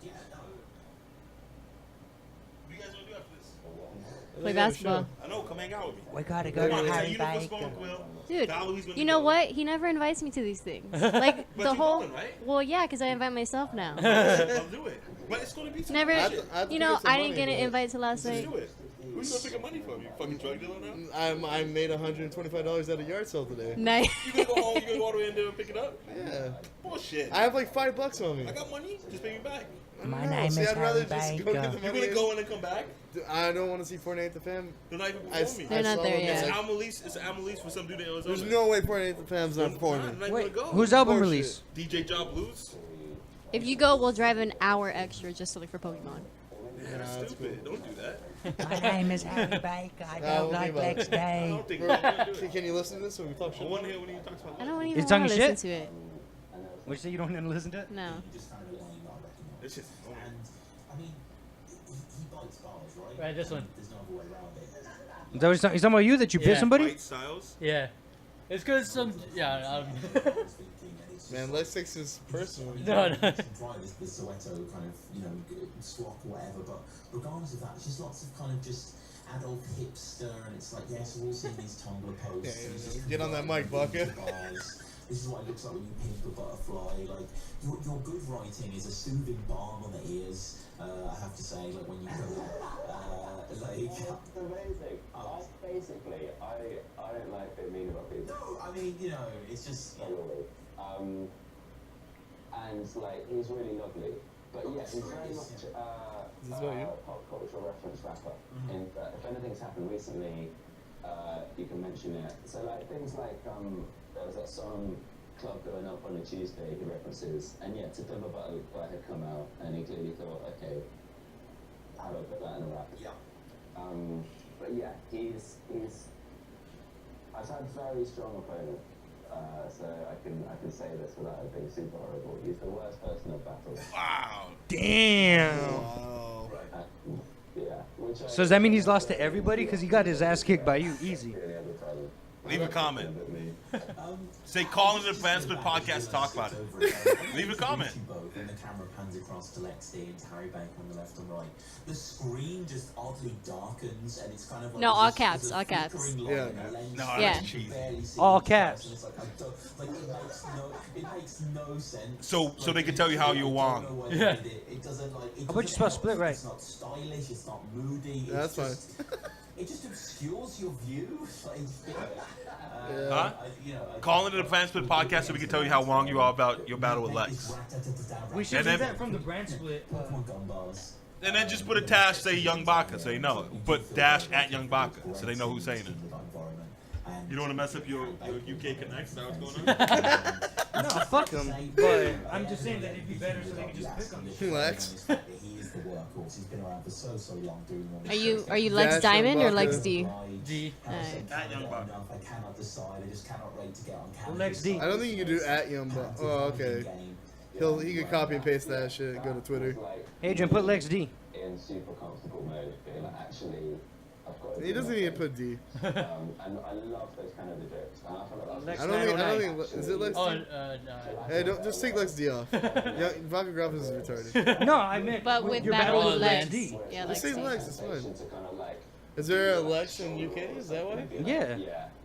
E: Play basketball.
B: I know, come hang out with me.
C: We gotta go
B: Come on,
C: to
B: let's
C: Harry
B: you know what's
C: Baker.
B: going, Quill.
E: Dude,
B: Valerie's gonna
E: you know
B: go.
E: what? He never invites me to these things. Like
B: But
E: the
B: you're
E: whole.
B: going, right?
E: Well, yeah, because I invite myself now.
B: Let's do it. But it's gonna be some
E: Never.
A: I have to- I have to
E: You
A: pay
E: know,
A: some
E: I didn't
A: money,
E: get an
A: but-
E: invite to last
B: Let's
E: night.
B: do it. Who's gonna pick up money from you? Fucking drug dealer now?
A: I made $125 at a yard sale today.
E: Nice.
B: You gonna go home, you gonna go all the way in there and pick it up?
A: Yeah.
B: Bullshit.
A: I have like $5 on me.
B: I got money. Just pay me back.
C: My
A: No,
C: name
A: see,
C: is
A: I'd rather
C: Harry
A: just go get
C: Baker.
A: the
B: You're
A: money.
B: gonna go in and come back?
A: I don't want to see Fortnite the Fam.
B: They're not even
A: I,
B: before me.
E: They're not
A: saw
E: there
A: them
E: yet.
B: It's
A: like-
B: Amelise. It's Amelise for some dude in Arizona.
A: There's no way Fortnite the Fam's not performing.
B: I'm not
C: Wait,
B: gonna go.
C: whose album
A: Bullshit.
C: release?
B: DJ Job Blues?
E: If you go, we'll drive an hour extra just to look for Pokemon.
B: Yeah, that's
A: that's
B: stupid. Don't do that.
C: My name is Harry Baker. I
A: Nah,
C: don't
A: we'll
C: like
A: leave it.
C: Lex
B: I
C: Day.
B: don't think
A: Bro,
B: I'm gonna do it.
A: can you listen to this when we talk
B: I
A: shit?
B: want to hear when he talks about
E: I
B: that.
E: don't even
C: He's
E: want
C: talking
E: to listen
C: shit?
E: to it.
C: What you say? You don't want to listen to it?
E: No.
B: It's just,
D: Right, this one.
C: Is that what he's talking about? You that you
D: Yeah.
C: bit somebody?
B: White Styles.
D: Yeah. It's because some. Yeah.
A: Man, let's fix this personal.
D: No, no.
H: Try the Soweto kind of, swap or whatever, but regardless of that, it's just lots of kind of just adult hipster, and it's like, yes, we're all seeing these Tumblr posts.
A: Yeah,
H: and it's just
A: get on that mic,
H: converting
A: Bucket.
H: to bars. This is what it looks like when you pimp a butterfly. Like, your good writing is a soothing balm on the ears, I have to say, like, when you go,
I: That's amazing. Basically, I don't like being mean about people.
H: no, I mean, it's just,
I: Generally. And like, he's really lovely. But yeah, he's very much
A: this about you?
I: pop cultural reference rapper. In that if anything's happened recently, you can mention it. So like things like there was that song Club Going Up on a Tuesday he references, and yeah, To Pimp a Butterfly had come out, and he clearly thought, okay, how do I put that in a rap?
H: yeah.
I: But yeah, he's I've had very strong opponents, so I can say this without it being super horrible. He's the worst person at battle.
B: Wow.
C: Damn.
A: Wow.
I: Yeah. Which
C: So does that mean he's lost to everybody? Because he got his ass kicked by you easy.
B: Leave a comment. Say call in the Advancement Podcast to talk about it. Leave a comment.
H: When the camera pans across to Lex D and to Harry Bank on the left and right, the screen just oddly darkens, and it's kind of like
E: No, all
H: there's
E: caps,
H: a
E: all caps.
H: flickering
A: Yeah.
H: light in the lens.
B: No,
E: Yeah.
B: that's cheesy.
H: Barely see
C: All
H: the
C: caps.
H: person. It's like, it makes no sense.
B: So they can tell you how you won.
D: Yeah.
H: It doesn't like. It
C: How about you
H: doesn't
C: spell
H: help.
C: split right?
H: It's not stylish. It's not moody.
A: Yeah,
H: it's
A: that's
H: just, It just obscures your view. Like,
A: Yeah.
B: Huh? Call into the Advancement Podcast so we can tell you how wrong you are about your battle with Lex.
C: We should
B: And
C: do
B: then-
C: that from the brand split.
H: Pokemon gun bars.
B: And then just put a dash, say Young Baka, so you know it. Put dash at Young Baka, so they know who's saying it. You don't want to mess up your UK connects? Is that what's going on?
C: No, fuck him. But I'm just saying that it'd be better so they could just pick on me.
A: Relax.
H: He is the workhorse. He's been around for so long doing all
E: Are you Lex
A: Dash
E: Diamond or
A: Ibaka.
E: Lex D?
D: D.
E: Alright.
B: At Young Baka.
H: I cannot decide. I just cannot wait to get on camera.
C: Lex D.
A: I don't think you can do at Young Buck. Oh, okay. He could copy and paste that shit. Go to Twitter.
I: Like
C: Adrian, put Lex D.
I: in super comfortable mode, being like, actually, I've got.
A: He doesn't even put D.
I: And I love those kind of the jokes. And I feel like
C: Lex
A: I don't think. Is it Lex
D: Oh,
A: D?
D: no.
A: Hey, don't just take Lex D off. Yeah, Vodka Graphics is retarded.
C: No, I meant
E: But with
C: your
E: battle
C: battle
E: with
C: with
E: Lex.
C: Lex D.
E: Yeah,
A: Just
E: Lex
A: say
E: D.
A: Lex. It's fine.
I: to kind of like
A: Is there a Lex in UK? Is that why?
C: Yeah.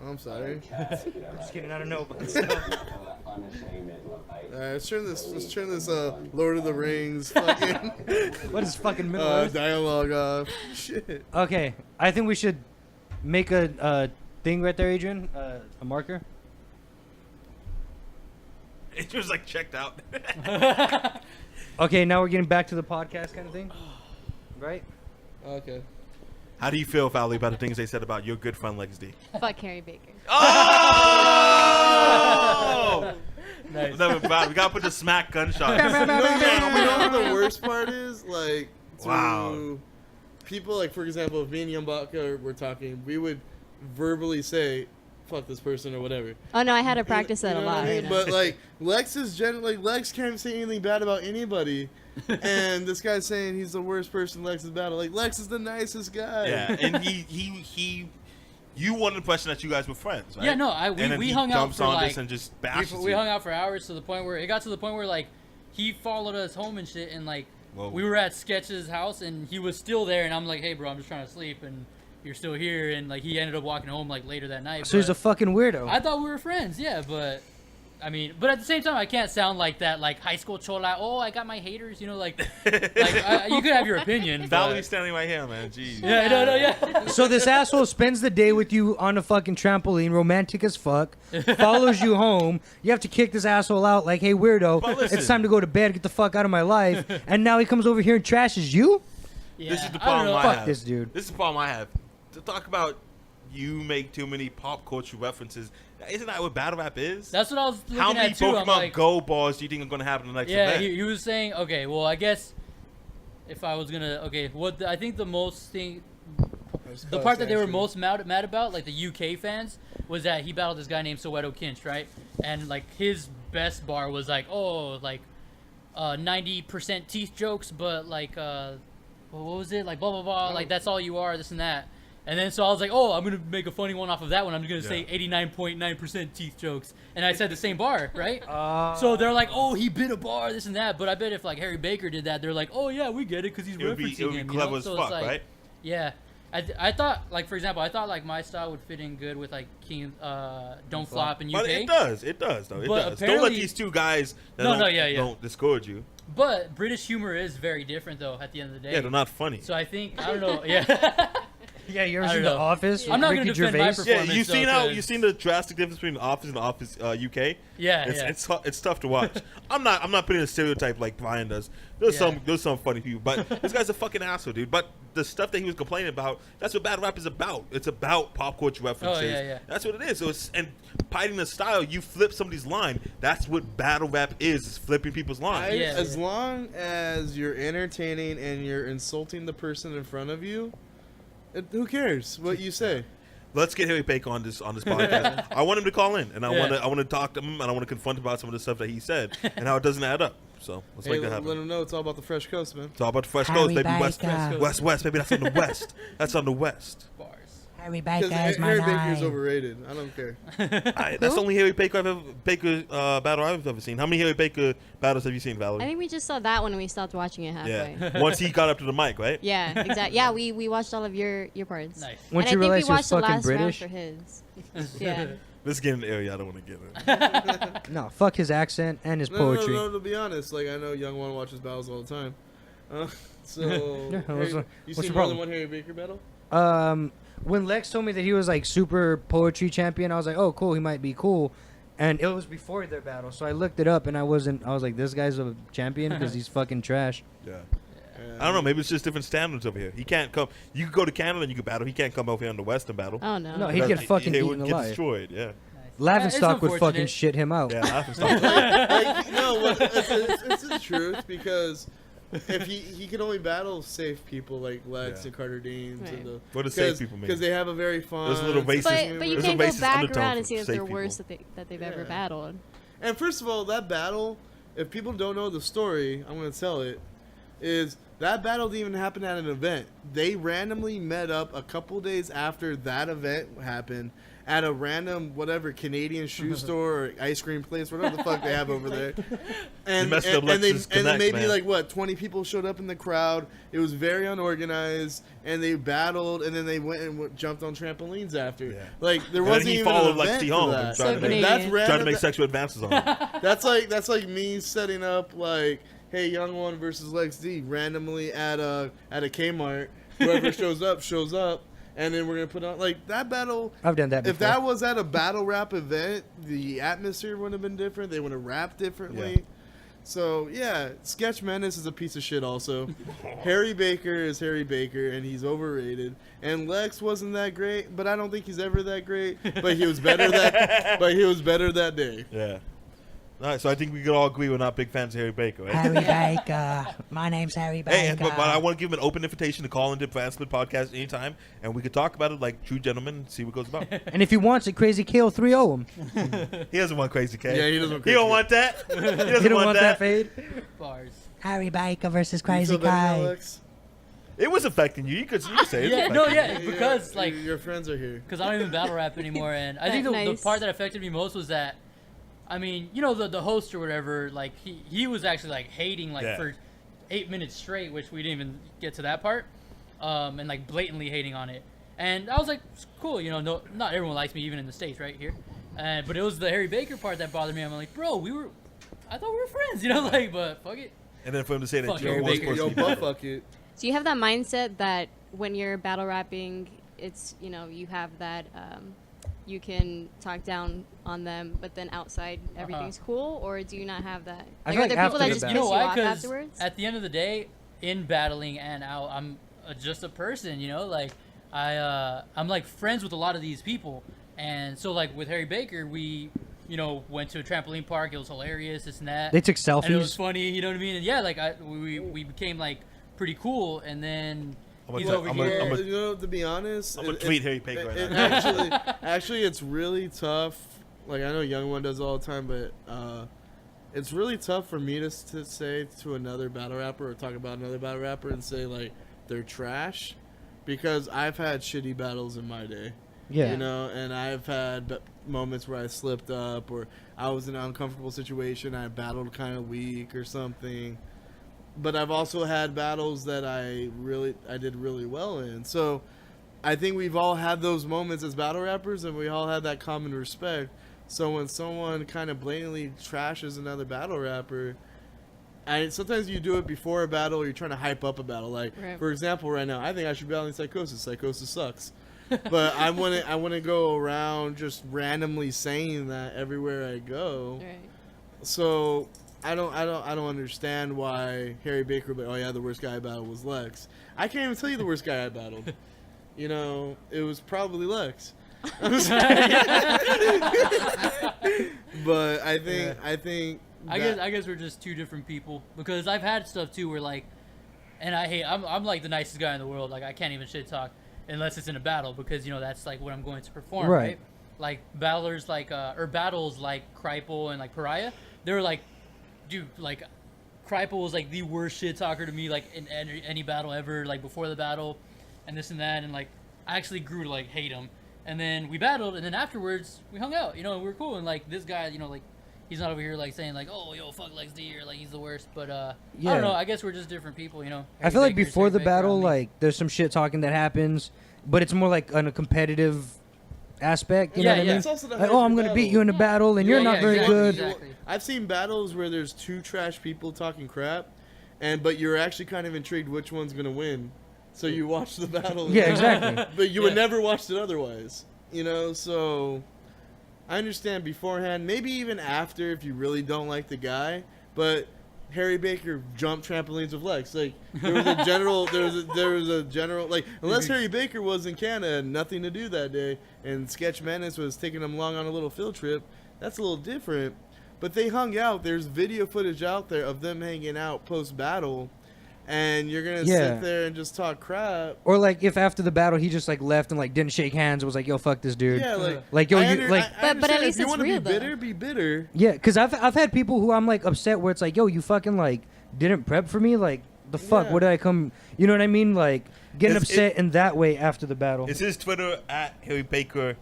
A: I'm sorry.
C: Just kidding. I don't know about
I: stuff.
A: Let's turn this Lord of the Rings fucking
C: What is fucking Middle Earth?
A: dialogue off. Shit.
C: Okay, I think we should make a thing right there, Adrian. A marker.
B: It was like checked out.
C: Okay, now we're getting back to the podcast kind of thing, right?
A: Okay.
B: How do you feel, Valerie, about the things they said about your good friend Lex D?
E: Fuck Harry Baker.
B: Oh!
D: Nice.
B: No, we gotta put the smack gunshot.
A: You know what the worst part is? Like, to
B: Wow.
A: people, like, for example, if me and Yumbaka were talking, we would verbally say, fuck this person or whatever.
E: Oh no, I had to practice that
A: You
E: a
A: know what
E: lot.
A: I mean?
E: Right
A: But, like, Lex is like, Lex can't say anything bad about anybody. And this guy's saying he's the worst person Lex has battled. Like, Lex is the nicest guy.
B: Yeah, and you wanted the impression that you guys were friends, right?
D: Yeah, no,
B: And then
D: we
B: he
D: hung out
B: dumps
D: for
B: on
D: like
B: this and just bashes
D: we
B: you.
D: hung out for hours to the point where it got to the point where like he followed us home and shit, and like
B: Whoa.
D: we were at Sketch's house and he was still there, and I'm like, hey bro, I'm just trying to sleep, and you're still here, and like he ended up walking home like later that night.
C: So he's a fucking weirdo.
D: I thought we were friends, yeah, but I mean, but at the same time, I can't sound like that, like high school chola. Oh, I got my haters, you know, like you could have your opinion.
B: Valerie's standing right here, man. Jeez.
D: Yeah, no, yeah.
C: So this asshole spends the day with you on a fucking trampoline, romantic as fuck, follows you home. You have to kick this asshole out like, hey, weirdo,
B: But listen.
C: it's time to go to bed, get the fuck out of my life. And now he comes over here and trashes you?
D: Yeah,
B: This is the
D: I don't
B: problem
D: know.
B: I
C: Fuck
B: have.
C: this dude.
B: This is the problem I have. To talk about you make too many pop culture references. Isn't that what battle rap is?
D: That's what I was looking
B: How many
D: at too. I'm
B: Pokemon
D: like,
B: Go balls do you think are going to happen in the next
D: yeah,
B: event?
D: he was saying, okay, well, I guess if I was gonna, okay, I think the most thing, the part that they were most mad about, like the UK fans, was that he battled this guy named Soweto Kinch, right? And like his best bar was like, oh, like 90% teeth jokes, but like what was it? Like blah blah blah, like that's all you are, this and that. And then so I was like, oh, I'm gonna make a funny one off of that one. I'm gonna say 89.9% teeth jokes, and I said the same bar, right? So they're like, oh, he bit a bar, this and that. But I bet if like Harry Baker did that, they're like, oh yeah, we get it because he's
B: It would
D: referencing
B: be
D: him.
B: clever
D: you know?
B: as
D: So
B: fuck,
D: it's like,
B: right?
D: yeah. I thought, like, for example, I thought like my style would fit in good with like King Don't Flop in UK.
B: But it does though. It
D: But
B: does. Don't let
D: apparently-
B: these two guys that don't discourage you.
D: But British humor is very different though. At the end of the day,
B: Yeah, they're not funny.
D: So I think I don't know. Yeah.
C: Yeah, you
D: I
C: ever
D: don't
C: seen The
D: know.
C: Office?
D: I'm not
C: Ricky
D: gonna defend my
C: Gervais?
D: performance.
B: Yeah, you seen
D: though,
B: how
D: 'cause-
B: you seen the drastic difference between The Office and The Office UK?
D: Yeah,
B: It's tough to watch. I'm not putting a stereotype like Brian does. There's some funny people, but this guy's a fucking asshole, dude. But the stuff that he was complaining about, that's what battle rap is about. It's about pop culture references.
D: Oh, yeah.
B: That's what it is. So it's and fighting the style, you flip somebody's line. That's what battle rap is flipping people's lines.
A: As long as you're entertaining and you're insulting the person in front of you, who cares what you say?
B: Let's get Harry Baker on this podcast. I want him to call in, and I want to talk to him, and I want to confront him about some of the stuff that he said and how it doesn't add up. So let's make that happen.
A: Let him know it's all about the fresh coast, man.
B: It's all about the fresh
C: Harry
B: coast, baby.
C: Baker.
B: West, baby. That's on the west. That's on the west.
D: Bars.
C: Harry
A: Because
C: Baker's my
A: Harry Baker's
C: guy.
A: overrated. I don't care.
B: That's the only Harry Baker battle I've ever seen. How many Harry Baker battles have you seen,
E: I
B: Valerie?
E: think we just saw that one and we stopped watching it halfway.
B: Yeah. Once he got up to the mic, right?
E: Yeah, exactly. Yeah, we watched all of your parts.
D: Nice.
C: Once
E: and
C: you
E: I
C: realize
E: think we
C: he was
E: watched the
C: fucking
E: last
C: British.
E: round for his. Yeah.
B: Let's get in the area I don't want to get in.
C: No, fuck his accent and his poetry.
A: No, to be honest, like I know Young One watches battles all the time. So
C: Yeah,
A: Harry, you
C: what's
A: seen
C: the
A: more
C: problem?
A: than one Harry Baker battle?
C: When Lex told me that he was like super poetry champion, I was like, oh, cool, he might be cool. And it was before their battle, so I looked it up and I was like, this guy's a champion because he's fucking trash.
B: Yeah. I don't know. Maybe it's just different standards over here. He can't come. You can go to Canada and you can battle. He can't come over here on the West and battle.
E: Oh no.
C: No, he'd get fucking
B: he
C: eaten
B: would get
C: alive.
B: destroyed. Yeah.
C: Lavenstock
D: It's
C: would fucking
D: unfortunate.
C: shit him out.
B: Yeah. Lavenstock.
A: It's the truth because if he can only battle safe people like Lex
B: Yeah.
A: and Carter Deans
E: Right.
A: and
B: What do safe people mean?
A: because they have a very fun.
B: There's a little racist-
E: But you
B: There's a
E: can't go
B: racist
E: back
B: undertone
E: around and
B: for
E: see if
B: safe
E: they're worse
B: people.
E: that they've ever
A: Yeah.
E: battled.
A: And first of all, that battle, if people don't know the story, I'm gonna tell it. Is that battle didn't even happen at an event? They randomly met up a couple days after that event happened, at a random whatever Canadian shoe store or ice cream place, whatever the fuck they have over there. And
B: messed up
A: and
B: Lexus
A: then
B: Connect,
A: maybe
B: man.
A: like what 20 people showed up in the crowd. It was very unorganized, and they battled, and then they went and jumped on trampolines after.
B: Yeah.
A: Like there
B: And then
A: wasn't
B: he
A: even
B: followed
A: an event
B: Lexi
A: for
B: home
A: that.
B: and tried to
E: Canadian.
A: That's
B: trying
A: random.
B: to make sexual advances on him.
A: That's like me setting up like, hey, Young One versus Lex D randomly at a Kmart. Whoever shows up, and then we're gonna put on like that battle.
C: I've done that before.
A: If that was at a battle rap event, the atmosphere would have been different. They would have rapped differently.
B: Yeah.
A: So yeah, Sketch Menace is a piece of shit. Also, Harry Baker is Harry Baker, and he's overrated. And Lex wasn't that great, but I don't think he's ever that great. But he was better that day.
B: Yeah. All right, so I think we could all agree we're not big fans of Harry Baker, right?
G: Harry Baker. My name's Harry Baker.
B: Hey, but I want to give him an open invitation to call into Fan Split Podcast anytime, and we could talk about it like true gentlemen and see what goes about.
C: And if he wants it, Crazy K will 3-0 him.
B: He doesn't want Crazy K.
A: Yeah, he doesn't want
B: He
A: Crazy
B: don't
A: K.
B: want that. He doesn't
C: He don't want that fade.
D: Bars.
G: Harry Baker versus
A: You
G: Crazy
A: feel better now,
G: Guy.
A: Lex?
B: It was affecting you. You could say it.
D: Yeah, no, yeah, because like
A: your friends are here.
D: because I don't even battle rap anymore, and I think the
E: Nice.
D: part that affected me most was that, I mean, you know, the host or whatever, like he was actually like hating like
B: Yeah.
D: for 8 minutes straight, which we didn't even get to that part, and like blatantly hating on it, and I was like, it's cool, you know, no, not everyone likes me even in the States, right here, but it was the Harry Baker part that bothered me. I'm like, bro, I thought we were friends, you know, like, but fuck it.
B: And then for him to say that
D: Fuck
B: Joe
D: Harry
B: was
D: Baker.
B: supposed to
A: Yo,
B: be
A: butt
B: better.
A: fuck it.
E: Do you have that mindset that when you're battle rapping, it's, you know, you have that, you can talk down on them, but then outside everything's cool? Or do you not have that?
C: I
E: Like,
C: feel
E: are there
C: like
E: people that
C: after
E: just
C: the
E: piss
D: You know
E: you
D: why?
E: off
D: Because
E: afterwards?
D: at the end of the day, in battling and out, I'm just a person, you know. Like I'm like friends with a lot of these people, and so like with Harry Baker, we, you know, went to a trampoline park. It was hilarious, this and that.
C: They took
D: and it was
C: selfies.
D: funny, you know what I mean? And yeah, like we became like pretty cool, and then
B: I'm
D: he's
B: gonna-
D: over
B: I'm gonna-
D: here.
B: I'm
A: You know, to be honest,
B: I'm gonna tweet Harry Baker right
A: it
B: now.
A: actually, it's really tough. Like I know Young One does all the time, but it's really tough for me to say to another battle rapper or talk about another battle rapper and say like they're trash, because I've had shitty battles in my day.
C: Yeah.
A: You know, and I've had moments where I slipped up or I was in an uncomfortable situation. I battled kind of weak or something. But I've also had battles that I did really well in. So I think we've all had those moments as battle rappers, and we all have that common respect. So when someone kind of blatantly trashes another battle rapper, sometimes you do it before a battle, or you're trying to hype up a battle. Like,
E: Right.
A: for example, right now, I think I should battle in Psychosis. Psychosis sucks. But I wouldn't go around just randomly saying that everywhere I go.
E: Right.
A: So I don't understand why Harry Baker would be, oh yeah, the worst guy I battled was Lex. I can't even tell you the worst guy I battled. You know, it was probably Lex. I'm just kidding. But I think
D: I guess we're just two different people, because I've had stuff too where like, and I'm like the nicest guy in the world. Like I can't even shit talk unless it's in a battle, because you know that's like what I'm going to perform,
C: Right.
D: right? Like battlers like or battles like Kripal and like Pariah, they were like, dude, like Kripal was like the worst shit talker to me, like in any battle ever, like before the battle, and this and that, and like I actually grew to like hate him. And then we battled, and then afterwards we hung out, you know, and we were cool. And like this guy, you know, like he's not over here like saying like, oh, yo, fuck Lex D, or like he's the worst. But I
C: Yeah.
D: don't know. I guess we're just different people, you know.
C: I feel like
D: Baker's
C: before
D: Harry
C: the
D: Baker,
C: battle,
D: I'm me.
C: like there's some shit talking that happens, but it's more like on a competitive aspect. You know
D: Yeah,
C: what I
D: yeah.
C: mean?
A: It's also the
C: Like,
A: hype
C: oh, I'm
A: of
C: gonna
A: battle.
C: beat you in a battle, and you're
D: Yeah,
C: not
D: yeah,
C: very
D: exactly,
C: good.
D: exactly.
A: I've seen battles where there's two trash people talking crap, but you're actually kind of intrigued which one's gonna win. So you watch the battle.
C: Yeah, exactly.
A: But you would
D: Yeah.
A: never watch it otherwise. You know, so I understand beforehand, maybe even after if you really don't like the guy, but Harry Baker jumped trampolines with Lex. Like there was a general like unless Harry Baker was in Canada and nothing to do that day, and Sketch Menace was taking him along on a little field trip, that's a little different. But they hung out. There's video footage out there of them hanging out post battle, and you're gonna
C: Yeah.
A: sit there and just talk crap.
C: Or like if after the battle he just like left and like didn't shake hands, and was like, yo, fuck this dude.
A: Yeah,
C: Like, yo,
A: I
C: you
A: under-
C: like.
A: I
E: But at
A: understand
E: least
A: if you
E: it's
A: want to
E: real,
A: be
E: though.
A: bitter, be bitter.
C: Yeah, because I've had people who I'm like upset where it's like, yo, you fucking like didn't prep for me, like the fuck,
A: Yeah.
C: what did I come? You know what I mean? Like getting
B: It's-
C: upset in that way after the battle.
B: Is his Twitter at Harry Baker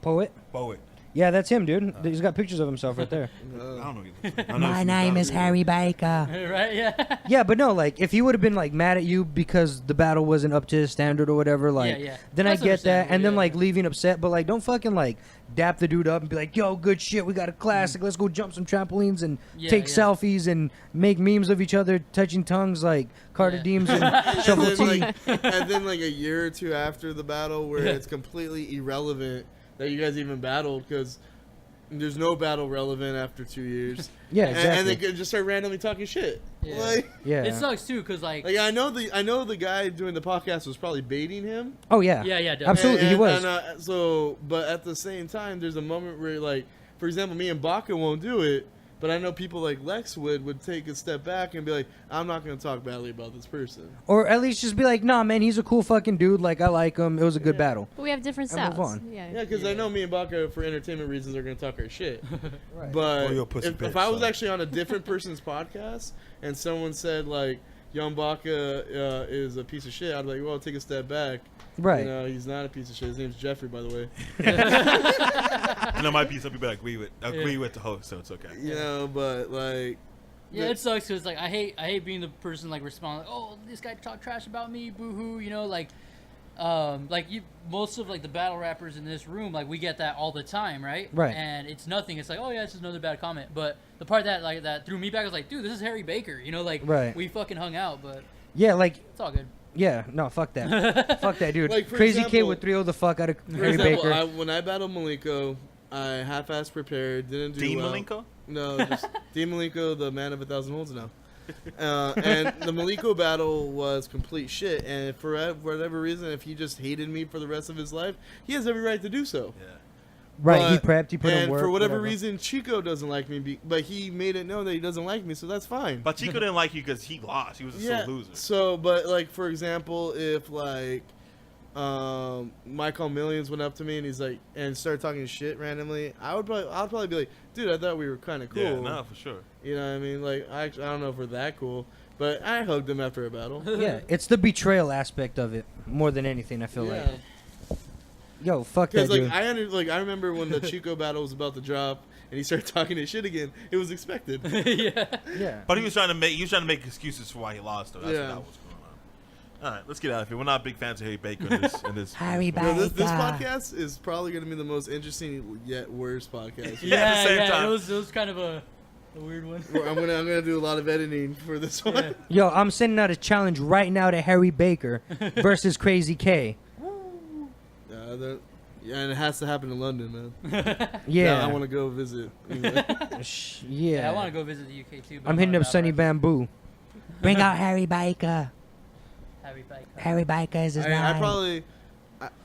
C: Poet.
B: Poet.
C: Yeah, that's him, dude. He's got pictures of himself right there.
B: I don't know. I know
G: My
B: he's
G: name
B: not
G: is
B: a-
G: Harry Baker.
D: Right? Yeah.
C: Yeah, but no, like if he would have been like mad at you because the battle wasn't up to his standard or whatever, like
D: yeah.
C: then I
D: That's
C: get that, and then
D: understandable,
C: like
D: yeah.
C: leaving upset, but like don't fucking like dap the dude up and be like, yo, good shit, we got a classic, let's go jump some trampolines and
D: Yeah,
C: take
D: yeah.
C: selfies and make memes of each other touching tongues like Carter
D: Yeah.
C: Deems and Shovel
A: and,
C: T.
A: then, and then like a year or two after the battle where
D: Yeah.
A: it's completely irrelevant that you guys even battled because there's no battle relevant after 2 years.
C: Yeah,
A: And
C: exactly.
A: they could just start randomly talking shit.
D: Yeah.
A: Like,
C: Yeah.
D: It sucks too, cause like
A: I know the guy doing the podcast was probably baiting him.
C: Oh yeah.
D: yeah, definitely.
C: Absolutely, he was.
A: But at the same time, there's a moment where, like, for example, me and Baca won't do it, but I know people like Lex would take a step back and be like, I'm not going to talk badly about this person.
C: Or at least just be like, nah, man, he's a cool fucking dude. Like I like him. It was a good battle.
E: But we have different
C: And move
E: styles.
C: on.
E: Yeah.
A: Yeah, because I know me and Baca, for entertainment reasons, are going to talk our shit.
C: Right.
A: But
B: Or you're a pussy
A: if
B: bitch,
A: I was
B: so.
A: actually on a different person's podcast and someone said, like, Young Baca is a piece of shit, I'd be like, well, take a step back.
C: Right.
A: You know, he's not a piece of shit. His name's Jeffrey, by the way.
B: And there might be some people that agree with the host, so it's okay.
A: You know, but, like...
D: Yeah, it sucks because like I hate being the person like responding like, oh, this guy talked trash about me, boo hoo, you know, like most of like the battle rappers in this room, like we get that all the time, right?
C: Right.
D: And it's nothing. It's like, oh yeah, it's just another bad comment. But the part that threw me back was like, dude, this is Harry Baker, you know, like
C: Right.
D: we fucking hung out, but
C: Yeah, like
D: it's all good.
C: yeah, no, fuck that. Fuck that dude.
A: Like, for
C: Crazy Kid
A: example-
C: would 3-0 the fuck out of
A: For
C: Harry
A: example,
C: Baker.
A: when I battled Malenko, I half-assed prepared, didn't do
B: Dean
A: well.
B: Malenko?
A: No, just Dean Malenko, the man of 1,000 holds now. And the Malenko battle was complete shit. And for whatever reason, if he just hated me for the rest of his life, he has every right to do so.
B: Yeah.
C: Right, he
A: But-
C: prepped, he put in
A: and
C: work.
A: for whatever
C: whatever.
A: reason, Chico doesn't like me, but he made it known that he doesn't like me, so that's fine.
B: But Chico didn't like you because he lost. He was a sore loser.
A: So, but like for example, if like Michael Millions went up to me and he's like and started talking shit randomly, I'd probably be like, dude, I thought we were kind of cool.
B: Yeah, no, for sure.
A: You know what I mean? Like I don't know if we're that cool, but I hugged him after a battle.
C: Yeah, it's the betrayal aspect of it more than anything. I feel like. Yo, fuck that
A: Because
C: dude.
A: I remember when the Chico battle was about to drop and he started talking his shit again. It was expected.
D: Yeah.
C: Yeah.
B: But he was trying to make excuses for why he lost, though. That's
A: Yeah.
B: what that was going on. All right, let's get out of here. We're not big fans of Harry Baker in this.
G: Harry
A: You
G: Baker.
A: know, this podcast is probably going to be the most interesting yet worse podcast.
B: Yeah, at the same time.
D: It was kind of a weird one.
A: I'm gonna do a lot of editing for this one.
D: Yeah.
C: Yo, I'm sending out a challenge right now to Harry Baker versus Crazy K.
A: And it has to happen in London, man.
C: Yeah.
A: I want to go visit. Anyway.
C: Yeah.
D: I want to go visit the UK too. But
C: I'm hitting
D: not
C: up
D: a
C: Sunny
D: battle
C: Bamboo.
G: Bring out Harry Baker.
D: rap. Harry Baker.
G: Harry Baker is his
A: I
G: name.
A: probably,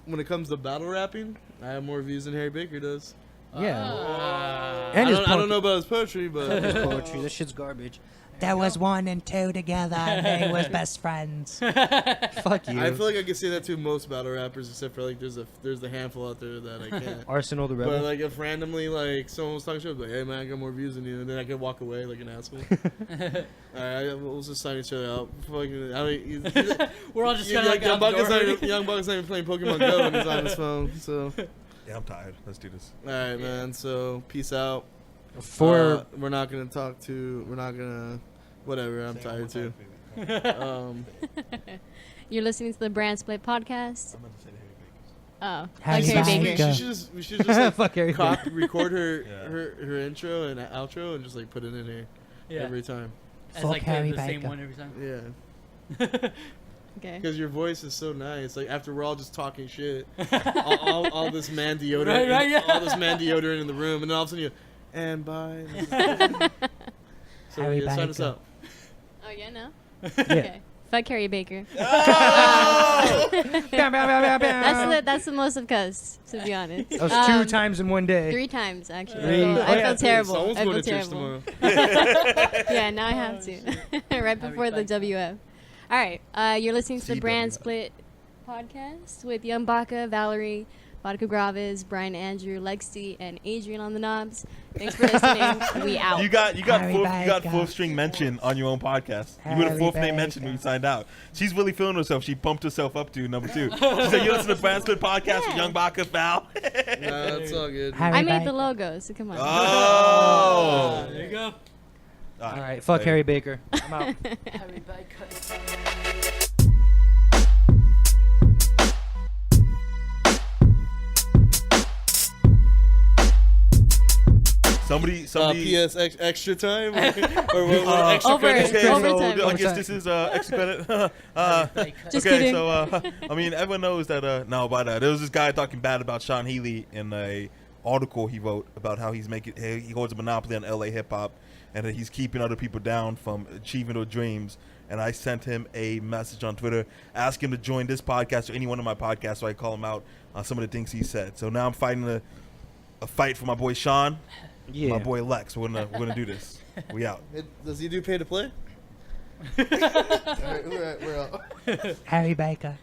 A: when it comes to battle rapping, I have more views than Harry Baker does.
C: Yeah.
D: Ah.
C: And his
A: I don't know about his poetry, but
C: His poetry. This shit's garbage.
G: There was 1 and 2 together, and they was best friends.
C: Fuck you.
A: I feel like I can say that to most battle rappers, except for like there's a handful out there that I can't.
C: Arsenal the
A: But
C: Rebel.
A: like if randomly like someone was talking shit, I'd be like, hey man, I got more views than you, and then I could walk away like an asshole. Alright, we'll just sign each other out. Fucking, I mean,
D: We're all just kind of like out the door.
A: Young Buck's not even playing Pokemon Go when he's on his phone. So,
B: Yeah, I'm tired. Let's do this.
A: all right, man. So, peace out.
C: For
A: We're not gonna. Whatever. I'm tired too.
E: You're listening to the Brand Split podcast.
B: I'm about to say Harry Baker.
E: Oh,
G: Harry
E: like Harry
G: Baker.
E: Baker.
A: We should just like,
C: fuck Harry Baker.
A: record her,
B: Yeah.
A: her intro and outro and just like put it in here
D: Yeah.
A: every time.
D: As
G: Fuck
D: like
G: Harry
D: the same
G: Baker.
D: one every time.
A: Yeah.
E: Okay.
A: Because your voice is so nice. Like after we're all just talking shit, all this man deodorant,
D: Right, yeah.
A: all this man deodorant in the room, and then all of a sudden you, and bye. So
G: Harry
A: yeah, sign us
G: Baker.
A: out.
E: Oh yeah, no.
C: yeah.
E: Okay. Fuck Harry Baker.
C: Bam, bam, bam, bam, bam.
E: That's the most I've cussed, to be honest.
C: That was 2 times in one day.
E: 3 times actually.
C: Three.
E: I
C: Oh,
E: feel
C: yeah.
E: terrible.
A: Someone's
E: I
A: going
E: feel
A: to church
E: terrible.
A: tomorrow.
E: Yeah, now I have to. Right before the WF. All right, you're listening to the Brand
B: TWF.
E: Split podcast with Young Baca, Valerie, Vodka Gravis, Brian Andrew, Lexi, and Adrian on the knobs. Thanks for listening. We out.
B: You got full string mention on your own podcast. You were the fourth name mentioned when you signed out. She's really feeling herself. She pumped herself up to number 2. She said, "You listen to Brand's Good podcast with Young Baka, pal."
A: Nah, it's all good.
E: I made the logo, so come on.
B: Oh,
D: There you go.
C: All right, fuck
B: later.
C: Harry Baker. I'm out.
G: Harry Baker.
B: Somebody.
A: PS extra time? or what, extra
E: Over-
A: credits?
B: Okay,
E: overtime.
B: so I guess this is extra credit.
E: Just
B: okay,
E: kidding.
B: so I mean, everyone knows that. There was this guy talking bad about Sean Healy in a article he wrote about how he holds a monopoly on LA hip hop, and that he's keeping other people down from achieving their dreams. And I sent him a message on Twitter asking him to join this podcast or any one of my podcasts, so I call him out on some of the things he said. So now I'm fighting a fight for my boy Sean, my boy Lex. We're gonna do this. We out.
A: Does he do pay to play? All right, we're out.
C: Harry Baker.